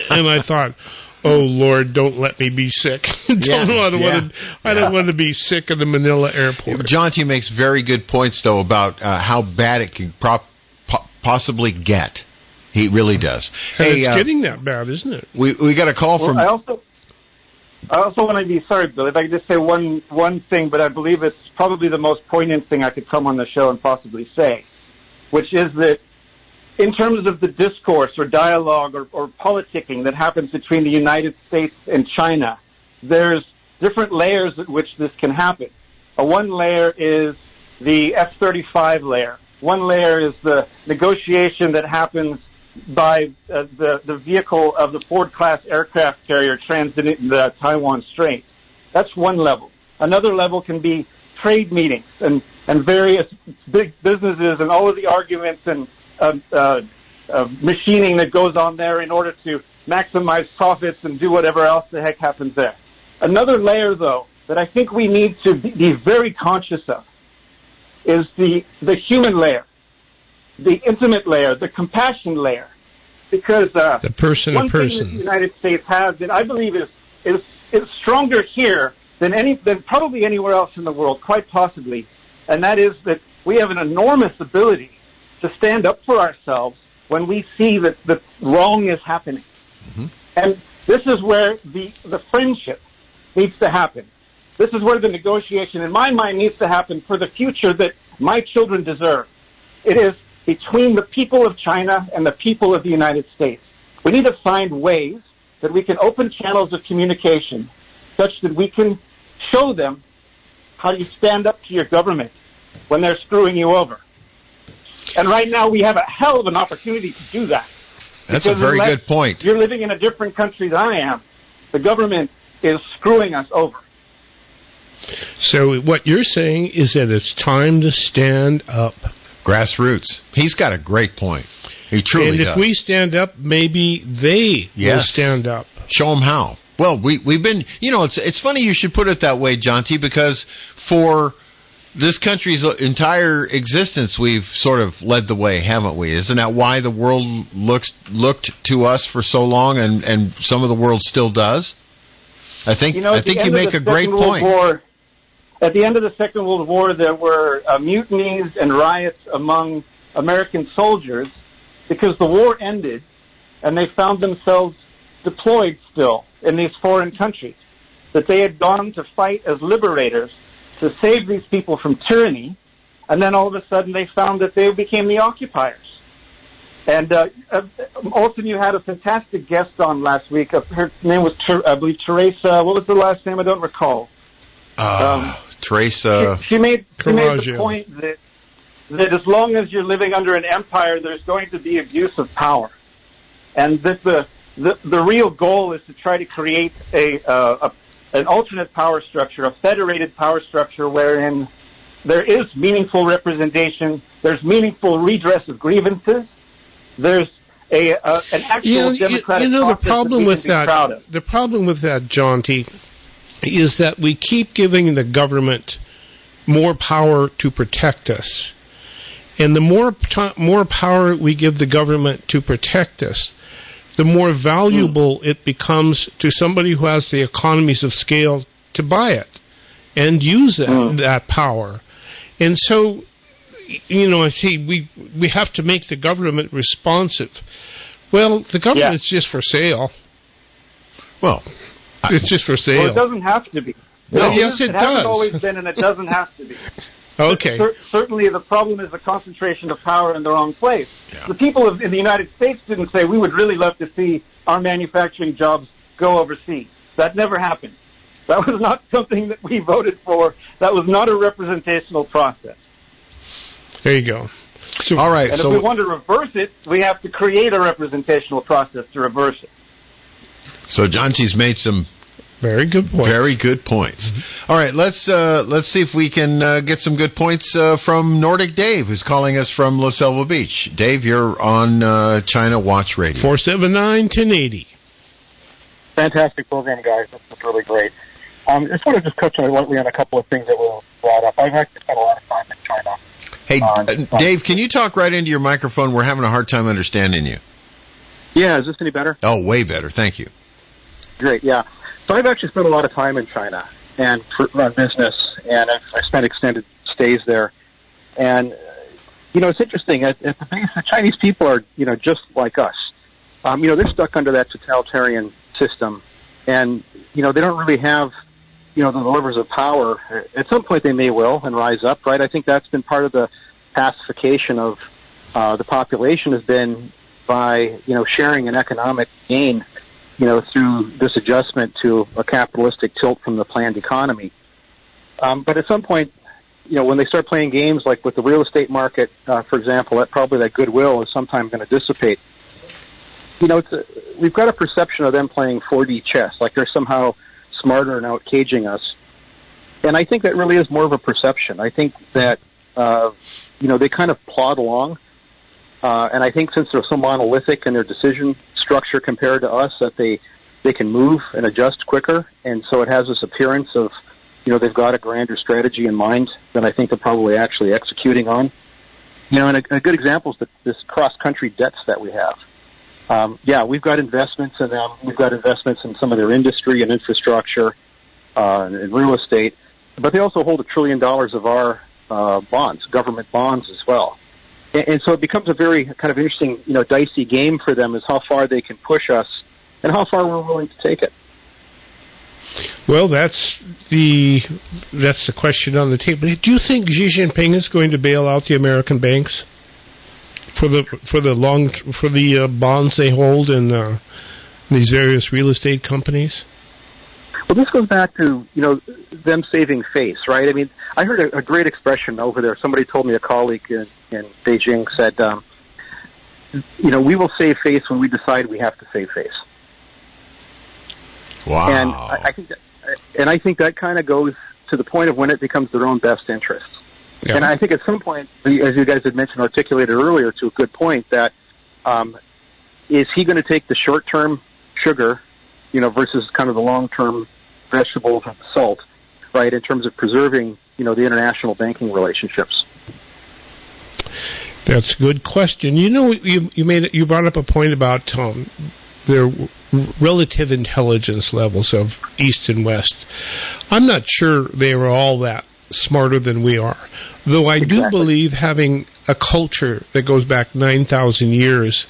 And I thought, oh, Lord, don't let me be sick. I don't want to be sick at the Manila airport. Jonty makes very good points, though, about how bad it can possibly get. He really does. And it's getting that bad, isn't it? We got a call from... I also want to be sorry, Bill, if I could just say one thing, but I believe it's probably the most poignant thing I could come on the show and possibly say, which is that in terms of the discourse or dialogue or politicking that happens between the United States and China, there's different layers at which this can happen. One layer is the F-35 layer. One layer is the negotiation that happens by the vehicle of the Ford-class aircraft carrier transiting the Taiwan Strait. That's one level. Another level can be trade meetings and various big businesses and all of the arguments and machining that goes on there in order to maximize profits and do whatever else the heck happens there. Another layer, though, that I think we need to be very conscious of is the human layer, the intimate layer, the compassion layer, because the person one thing that the United States has that I believe is stronger here than probably anywhere else in the world, quite possibly, and that is that we have an enormous ability to stand up for ourselves when we see that wrong is happening. Mm-hmm. And this is where the friendship needs to happen. This is where the negotiation, in my mind, needs to happen for the future that my children deserve. It is between the people of China and the people of the United States. We need to find ways that we can open channels of communication such that we can show them how you stand up to your government when they're screwing you over. And right now we have a hell of an opportunity to do that. That's a very good point. You're living in a different country than I am. The government is screwing us over. So what you're saying is that it's time to stand up. Grassroots. He's got a great point. He truly does. And if we stand up, maybe they will stand up. Show them how. Well, we've been, it's funny you should put it that way, Jonty, because for this country's entire existence, we've sort of led the way, haven't we? Isn't that why the world looked to us for so long, and some of the world still does? I think you make a great point. At the end of the Second World War, there were mutinies and riots among American soldiers because the war ended and they found themselves deployed still in these foreign countries, that they had gone to fight as liberators to save these people from tyranny, and then all of a sudden they found that they became the occupiers. And Olsen, you had a fantastic guest on last week. Her name was, I believe, Teresa. What was the last name? I don't recall. Teresa. She made the point that as long as you're living under an empire, there's going to be abuse of power, and that the real goal is to try to create an alternate power structure, a federated power structure, wherein there is meaningful representation, there's meaningful redress of grievances, there's an actual democratic process the problem with that, the problem with that, Jonty, is that we keep giving the government more power to protect us. And the more power we give the government to protect us, the more valuable it becomes to somebody who has the economies of scale to buy it and use that power. And so, I say we have to make the government responsive. Well, the government's just for sale. Well, it's just for sale. Well, it doesn't have to be. Yes, it does. It hasn't always been, and it doesn't have to be. Okay. Certainly the problem is the concentration of power in the wrong place. Yeah. The people in the United States didn't say, we would really love to see our manufacturing jobs go overseas. That never happened. That was not something that we voted for. That was not a representational process. There you go. So, all right. And so if we want to reverse it, we have to create a representational process to reverse it. So Jonty's made some very good points. Very good points. Mm-hmm. All right, let's see if we can get some good points from Nordic Dave, who's calling us from La Selva Beach. Dave, you're on China Watch Radio. 479-1080. Fantastic program, guys. This is really great. I just want to touch lightly on a couple of things that were brought up. I've actually spent a lot of time in China. Hey, Dave, can you talk right into your microphone? We're having a hard time understanding you. Yeah, is this any better? Oh, way better. Thank you. Great, yeah. So I've actually spent a lot of time in China and on business, and I've spent extended stays there. And, it's interesting. At the base, the Chinese people are, just like us. They're stuck under that totalitarian system. And, they don't really have, the levers of power. At some point they may will and rise up, right? I think that's been part of the pacification of the population has been by, sharing an economic gain, through this adjustment to a capitalistic tilt from the planned economy. But at some point, when they start playing games like with the real estate market, for example, that goodwill is sometime going to dissipate. We've got a perception of them playing 4D chess, like they're somehow smarter and out-caging us. And I think that really is more of a perception. I think that, they kind of plod along. And I think since they're so monolithic in their decision structure compared to us, that they can move and adjust quicker. And so it has this appearance of, they've got a grander strategy in mind than I think they're probably actually executing on. And a good example is this cross-country debts that we have. We've got investments in them. We've got investments in some of their industry and infrastructure and real estate. But they also hold $1 trillion of our bonds, government bonds as well. And so it becomes a very kind of interesting, dicey game for them is how far they can push us and how far we're willing to take it. Well, that's the question on the table. Do you think Xi Jinping is going to bail out the American banks for the bonds they hold in these various real estate companies? Well, this goes back to, them saving face, right? I mean, I heard a great expression over there. Somebody told me, a colleague in Beijing said, we will save face when we decide we have to save face. Wow. And I think that kind of goes to the point of when it becomes their own best interest. Yeah. And I think at some point, as you guys had mentioned, articulated earlier to a good point, that is he going to take the short-term sugar, versus kind of the long-term vegetables and salt, right, in terms of preserving, the international banking relationships? That's a good question. You brought up a point about their relative intelligence levels of East and West. I'm not sure they are all that smarter than we are, though I do believe having a culture that goes back 9,000 years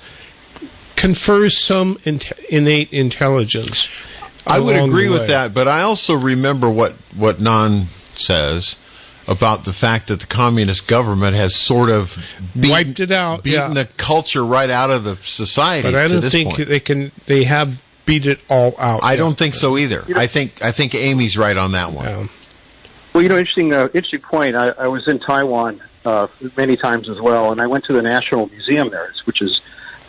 confers some innate intelligence. I would agree with that, but I also remember what Nan says about the fact that the communist government has sort of wiped it out, beaten the culture right out of the society. But I don't think they have beat it all out. I don't think so either. I think Amy's right on that one. Yeah. Well, interesting point. I was in Taiwan many times as well, and I went to the National Museum there, which is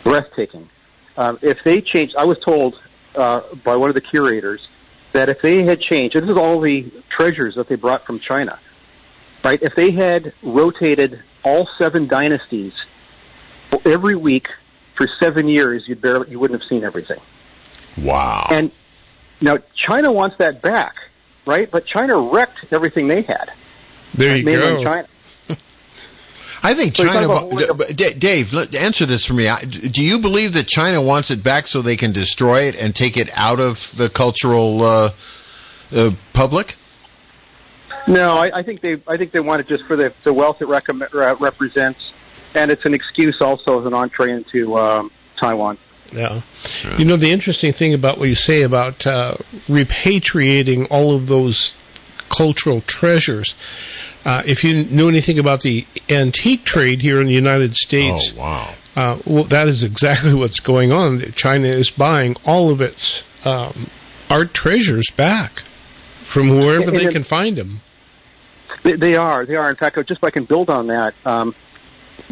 breathtaking. If they changed, I was told by one of the curators that if they had changed, this is all the treasures that they brought from China, right? If they had rotated all 7 dynasties every week for 7 years, you wouldn't have seen everything. Wow. And now China wants that back, right? But China wrecked everything they had. There you go. China. I think China... Dave, answer this for me. Do you believe that China wants it back so they can destroy it and take it out of the cultural public? No, I think they want it just for the wealth it represents, and it's an excuse also as an entree into Taiwan. Yeah. The interesting thing about what you say about repatriating all of those cultural treasures, if you know anything about the antique trade here in the United States, well, that is exactly what's going on. China is buying all of its art treasures back from wherever they can find them. They are. In fact, just if I can build on that,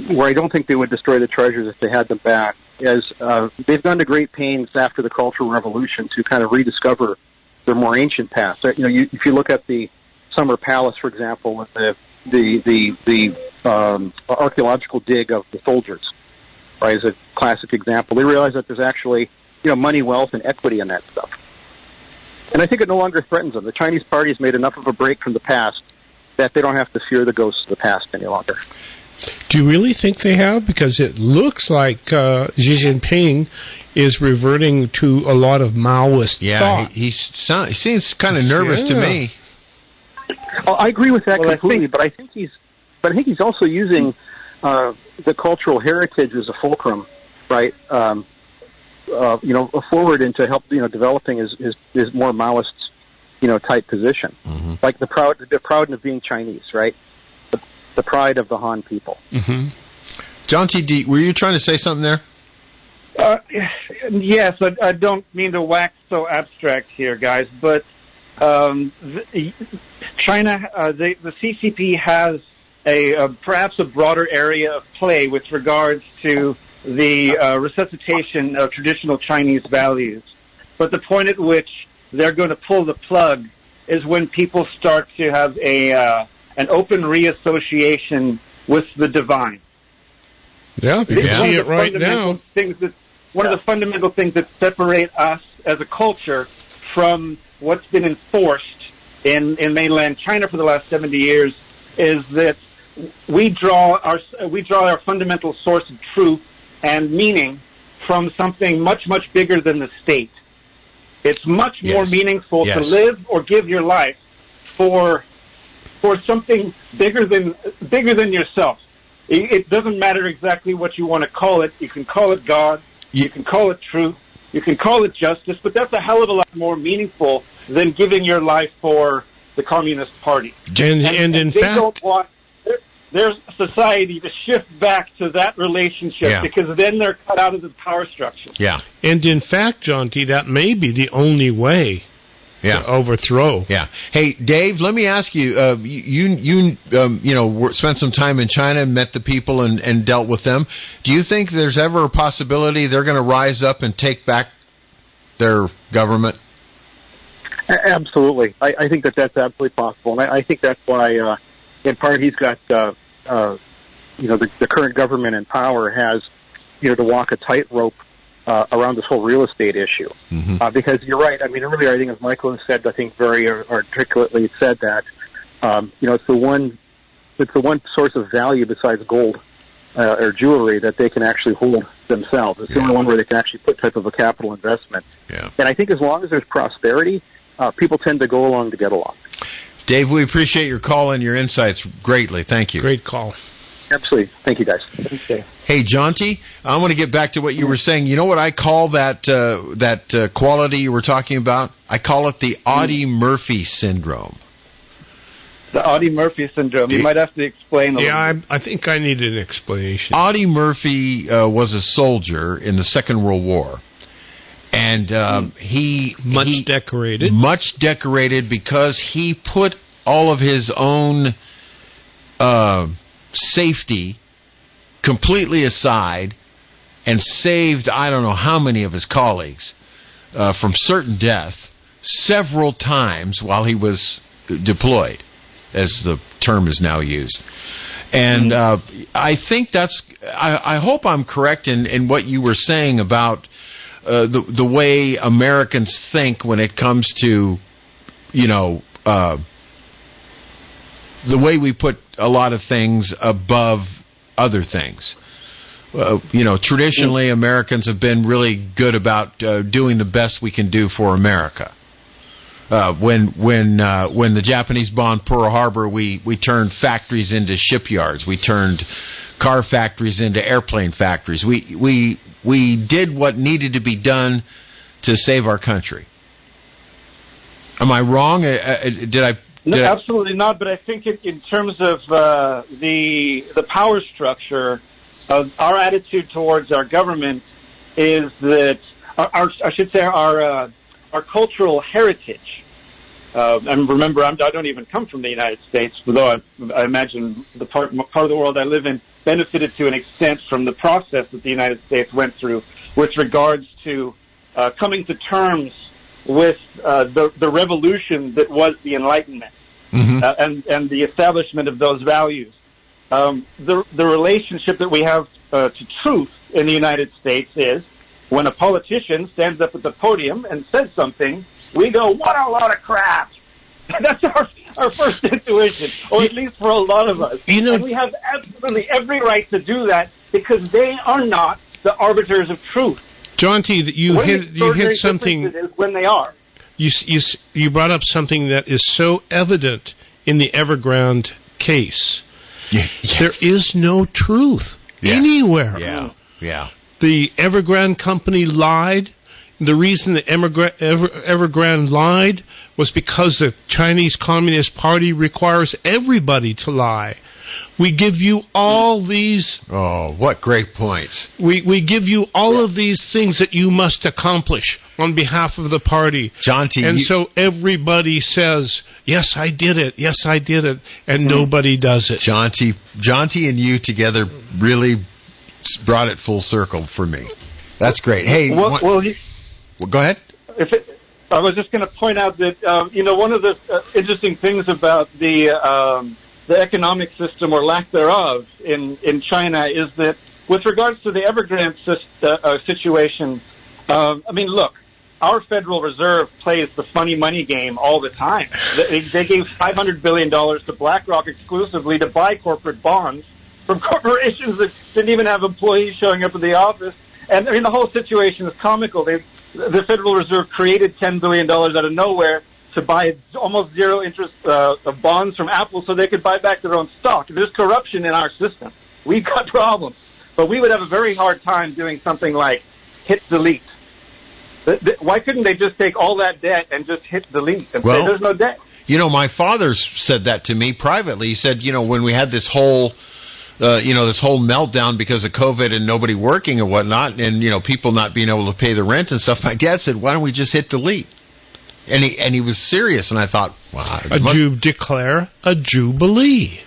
where I don't think they would destroy the treasures if they had them back, is they've gone to great pains after the Cultural Revolution to kind of rediscover their more ancient past. If you look at the Summer Palace, for example, with the archaeological dig of the soldiers, right, as a classic example, they realize that there's actually money, wealth, and equity in that stuff. And I think it no longer threatens them. The Chinese Party's made enough of a break from the past that they don't have to fear the ghosts of the past any longer. Do you really think they have? Because it looks like Xi Jinping is reverting to a lot of Maoist thought. He seems kind of nervous to me. Oh, I agree with that completely, but I think he's also using the cultural heritage as a fulcrum, right? Forward into help developing his more Maoist type position, like the proud of being Chinese, right? The pride of the Han people. Mm-hmm. Jonty, were you trying to say something there? Yes, I don't mean to wax so abstract here, guys, but China, the CCP has perhaps a broader area of play with regards to the resuscitation of traditional Chinese values. But the point at which they're going to pull the plug is when people start to have an open reassociation with the divine. Yeah, you can see it right now. One of the fundamental things that separate us as a culture from what's been enforced in mainland China for the last 70 years is that we draw our fundamental source of truth and meaning from something much, much bigger than the state. It's much more meaningful to live or give your life for something bigger than yourself. It doesn't matter exactly what you want to call it. You can call it God. You can call it truth. You can call it justice. But that's a hell of a lot more meaningful than giving your life for the Communist Party. And in they fact, don't want their society to shift back to that relationship because then they're cut out of the power structure. Yeah. And in fact, Jonty, that may be the only way to overthrow. Yeah. Hey, Dave, let me ask you, you spent some time in China and met the people and dealt with them. Do you think there's ever a possibility they're going to rise up and take back their government? Absolutely. I think that's absolutely possible. And I think that's why, in part, he's got, the current government in power has, to walk a tightrope around this whole real estate issue. Mm-hmm. Because you're right. I mean, earlier, I think as Michael has said, I think very articulately said that, it's the one source of value besides gold or jewelry that they can actually hold themselves. It's the only one where they can actually put type of a capital investment. Yeah. And I think as long as there's prosperity, people tend to go along to get along. Dave, we appreciate your call and your insights greatly. Thank you. Great call. Absolutely. Thank you, guys. Okay. Hey, Jonty, I want to get back to what you were saying. You know what I call that quality you were talking about? I call it the Audie Murphy syndrome. The Audie Murphy syndrome. You might have to explain a little bit. I think I need an explanation. Audie Murphy was a soldier in the Second World War. And he much decorated because he put all of his own safety completely aside and saved I don't know how many of his colleagues from certain death several times while he was deployed, as the term is now used. And I think I hope I'm correct in what you were saying about the way Americans think when it comes to, the way we put a lot of things above other things. Traditionally, Americans have been really good about doing the best we can do for America. When the Japanese bombed Pearl Harbor, we turned factories into shipyards. We turned car factories into airplane factories. We did what needed to be done to save our country. Am I wrong? Absolutely not. But I think in terms of the power structure, our attitude towards our government is that our cultural heritage. And remember, I don't even come from the United States, although I imagine the part of the world I live in benefited to an extent from the process that the United States went through with regards to coming to terms with the revolution that was the Enlightenment, and the establishment of those values. The relationship that we have to truth in the United States is when a politician stands up at the podium and says something, we go, "What a lot of crap!" That's our first intuition, or at least for a lot of us. And we have absolutely every right to do that because they are not the arbiters of truth. Jonty, you hit something. It is when they are. You brought up something that is so evident in the Evergrande case. Yes. There is no truth anywhere. Yeah. The Evergrande company lied. The reason the Evergrande lied was because the Chinese Communist Party requires everybody to lie. We give you all these... Oh, what great points. We give you all of these things that you must accomplish on behalf of the party. Jonty, and so everybody says, yes, I did it, and nobody does it. Jonty and you together really brought it full circle for me. That's great. Hey, well, go ahead. I was just going to point out that one of the interesting things about the economic system or lack thereof in China is that with regards to the Evergrande situation, look, our Federal Reserve plays the funny money game all the time. They gave $500 billion to BlackRock exclusively to buy corporate bonds from corporations that didn't even have employees showing up at the office. And the whole situation is comical. The Federal Reserve created $10 billion out of nowhere to buy almost zero interest of bonds from Apple so they could buy back their own stock. There's corruption in our system. We've got problems. But we would have a very hard time doing something like hit delete. Why couldn't they just take all that debt and just hit delete and say there's no debt? My father said that to me privately. He said, when we had this whole meltdown because of COVID and nobody working and whatnot, and people not being able to pay the rent and stuff, my dad said, "Why don't we just hit delete?" And he was serious, and I thought, wow. Declare a jubilee.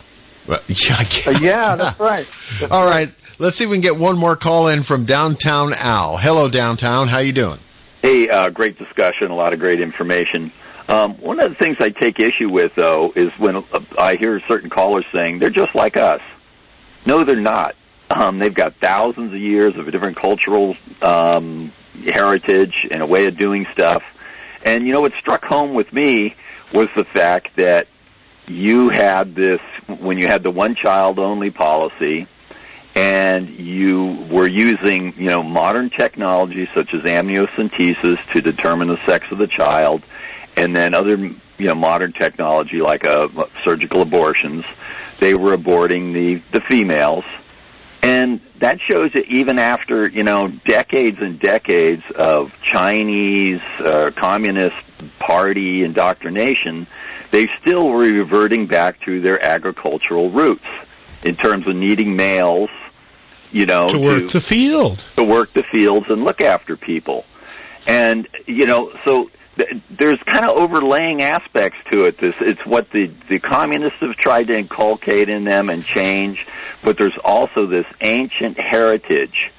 Yeah, that's right. All right, let's see if we can get one more call in from Downtown Al. Hello, Downtown. How you doing? Hey, great discussion, a lot of great information. One of the things I take issue with, though, is when I hear certain callers saying they're just like us. No, they're not. They've got thousands of years of a different cultural heritage and a way of doing stuff. And, what struck home with me was the fact that you had this, when you had the one-child-only policy, and you were using, modern technology such as amniocentesis to determine the sex of the child, and then other, modern technology like surgical abortions. They were aborting the females. And that shows that even after, decades and decades of Chinese Communist Party indoctrination, they still were reverting back to their agricultural roots in terms of needing males, to work the field. To work the fields and look after people. And, so there's kind of overlaying aspects to it. It's what the communists have tried to inculcate in them and change, but there's also this ancient heritage.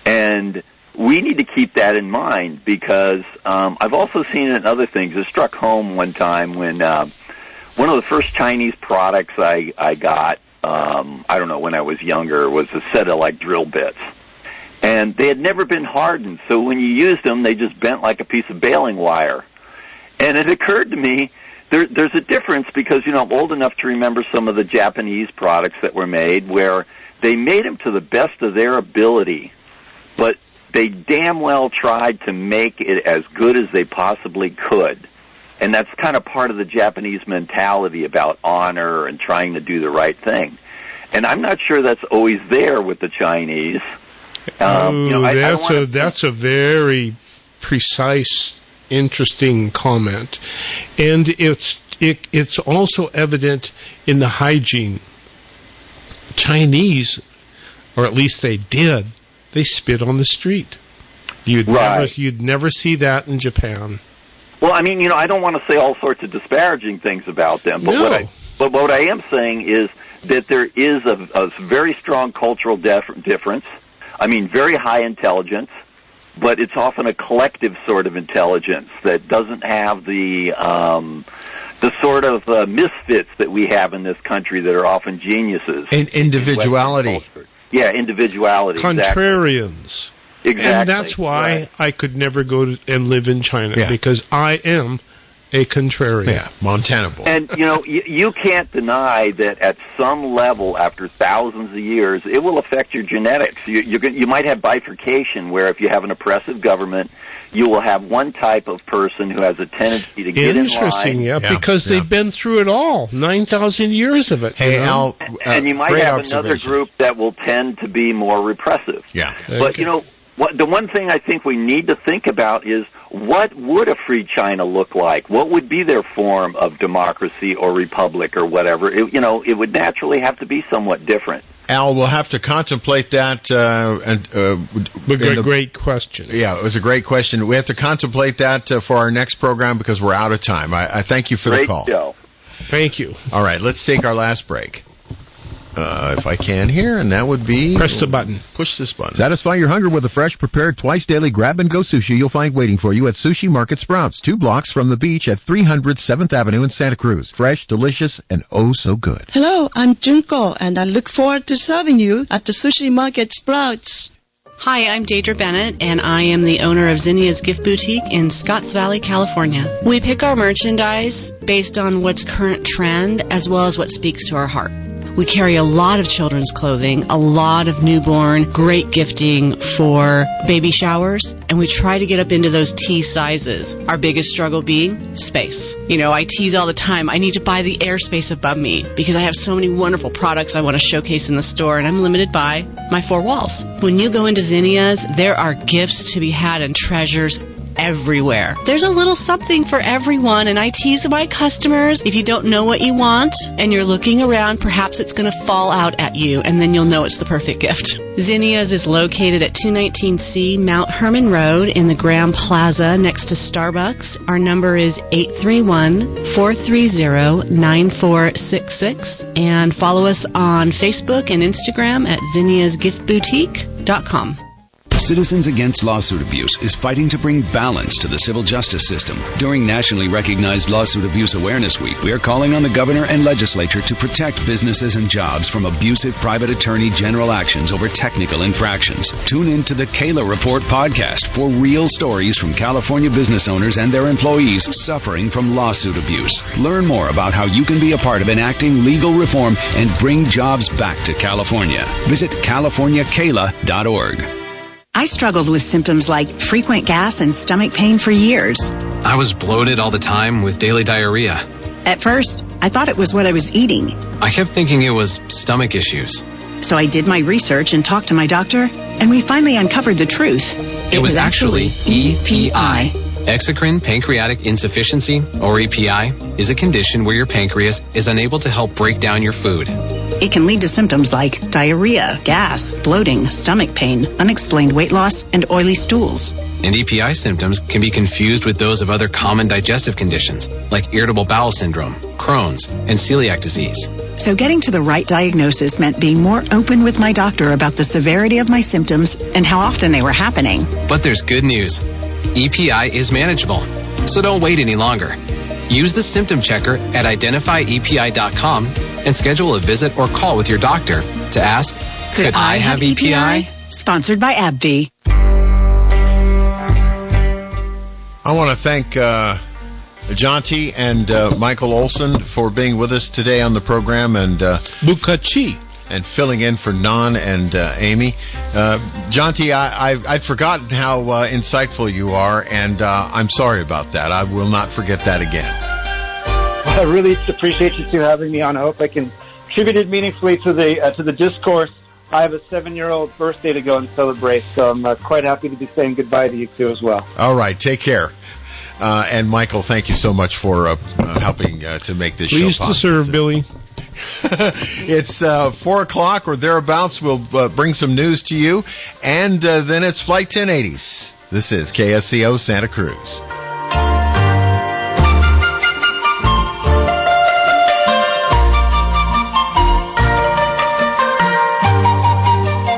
And we need to keep that in mind because I've also seen it in other things. It struck home one time when one of the first Chinese products I got, I don't know, when I was younger, was a set of drill bits. And they had never been hardened, so when you used them, they just bent like a piece of baling wire. And it occurred to me, there's a difference because, I'm old enough to remember some of the Japanese products that were made where they made them to the best of their ability, but they damn well tried to make it as good as they possibly could. And that's kind of part of the Japanese mentality about honor and trying to do the right thing. And I'm not sure that's always there with the Chinese. That's a very precise, interesting comment, and it's also evident in the hygiene. Chinese, or at least they did, they spit on the street. You'd never see that in Japan. Well, I don't want to say all sorts of disparaging things about them, but what I am saying is that there is a very strong cultural difference. I mean, very high intelligence, but it's often a collective sort of intelligence that doesn't have the sort of misfits that we have in this country that are often geniuses. Individuality. Yeah, individuality. Contrarians. Exactly. And that's why I could never go and live in China, because I am a contrarian. Yeah, Montana boy. And, you can't deny that at some level, after thousands of years, it will affect your genetics. You might have bifurcation, where if you have an oppressive government, you will have one type of person who has a tendency to get in line. Interesting, because they've been through it all, 9,000 years of it. Hey, Al, and you might have another group that will tend to be more repressive. Yeah. But, the one thing I think we need to think about is, what would a free China look like? What would be their form of democracy or republic or whatever? It would naturally have to be somewhat different. Al, we'll have to contemplate that. Great question. Yeah, it was a great question. We have to contemplate that for our next program because we're out of time. I thank you for the call. Great show. Thank you. All right, let's take our last break. If I can here, and that would be... Press the button. Push this button. Satisfy your hunger with a fresh, prepared, twice-daily grab-and-go sushi you'll find waiting for you at Sushi Market Sprouts, 2 blocks from the beach at 300 7th Avenue in Santa Cruz. Fresh, delicious, and oh so good. Hello, I'm Junko, and I look forward to serving you at the Sushi Market Sprouts. Hi, I'm Deidre Bennett, and I am the owner of Zinnia's Gift Boutique in Scotts Valley, California. We pick our merchandise based on what's current trend as well as what speaks to our heart. We carry a lot of children's clothing, a lot of newborn, great gifting for baby showers, and we try to get up into those T sizes. Our biggest struggle being space. I tease all the time, I need to buy the airspace above me because I have so many wonderful products I want to showcase in the store, and I'm limited by my 4 walls. When you go into Zinnia's, there are gifts to be had and treasures everywhere. There's a little something for everyone, and I tease my customers, if you don't know what you want and you're looking around, perhaps it's going to fall out at you, and then you'll know it's the perfect gift. Zinnia's is located at 219C Mount Herman Road in the Graham Plaza next to Starbucks. Our number is 831-430-9466, and follow us on Facebook and Instagram at zinniasgiftboutique.com. Citizens Against Lawsuit Abuse is fighting to bring balance to the civil justice system. During nationally recognized Lawsuit Abuse Awareness Week, we are calling on the governor and legislature to protect businesses and jobs from abusive private attorney general actions over technical infractions. Tune in to the Kayla Report podcast for real stories from California business owners and their employees suffering from lawsuit abuse. Learn more about how you can be a part of enacting legal reform and bring jobs back to California. Visit CaliforniaKayla.org. I struggled with symptoms like frequent gas and stomach pain for years. I was bloated all the time with daily diarrhea. At first, I thought it was what I was eating. I kept thinking it was stomach issues. So I did my research and talked to my doctor, and we finally uncovered the truth. It was actually EPI. Exocrine pancreatic insufficiency, or EPI, is a condition where your pancreas is unable to help break down your food. It can lead to symptoms like diarrhea, gas, bloating, stomach pain, unexplained weight loss, and oily stools. And EPI symptoms can be confused with those of other common digestive conditions, like irritable bowel syndrome, Crohn's, and celiac disease. So getting to the right diagnosis meant being more open with my doctor about the severity of my symptoms and how often they were happening. But there's good news. EPI is manageable, so don't wait any longer. Use the symptom checker at identifyepi.com and schedule a visit or call with your doctor to ask, could I have EPI? Sponsored by AbbVie. I want to thank Jonty and Michael Olsen for being with us today on the program, and Bukachi, and filling in for Nan and Amy. Jonty, I'd forgotten how insightful you are, and I'm sorry about that. I will not forget that again. I really appreciate you two having me on. I hope I contributed meaningfully to the discourse. I have a 7-year-old birthday to go and celebrate, so I'm quite happy to be saying goodbye to you two as well. All right, take care. And Michael, thank you so much for helping to make this show possible. Pleased to serve, Billy. It's 4 o'clock or thereabouts. We'll bring some news to you, and then it's Flight 1080s. This is KSCO Santa Cruz.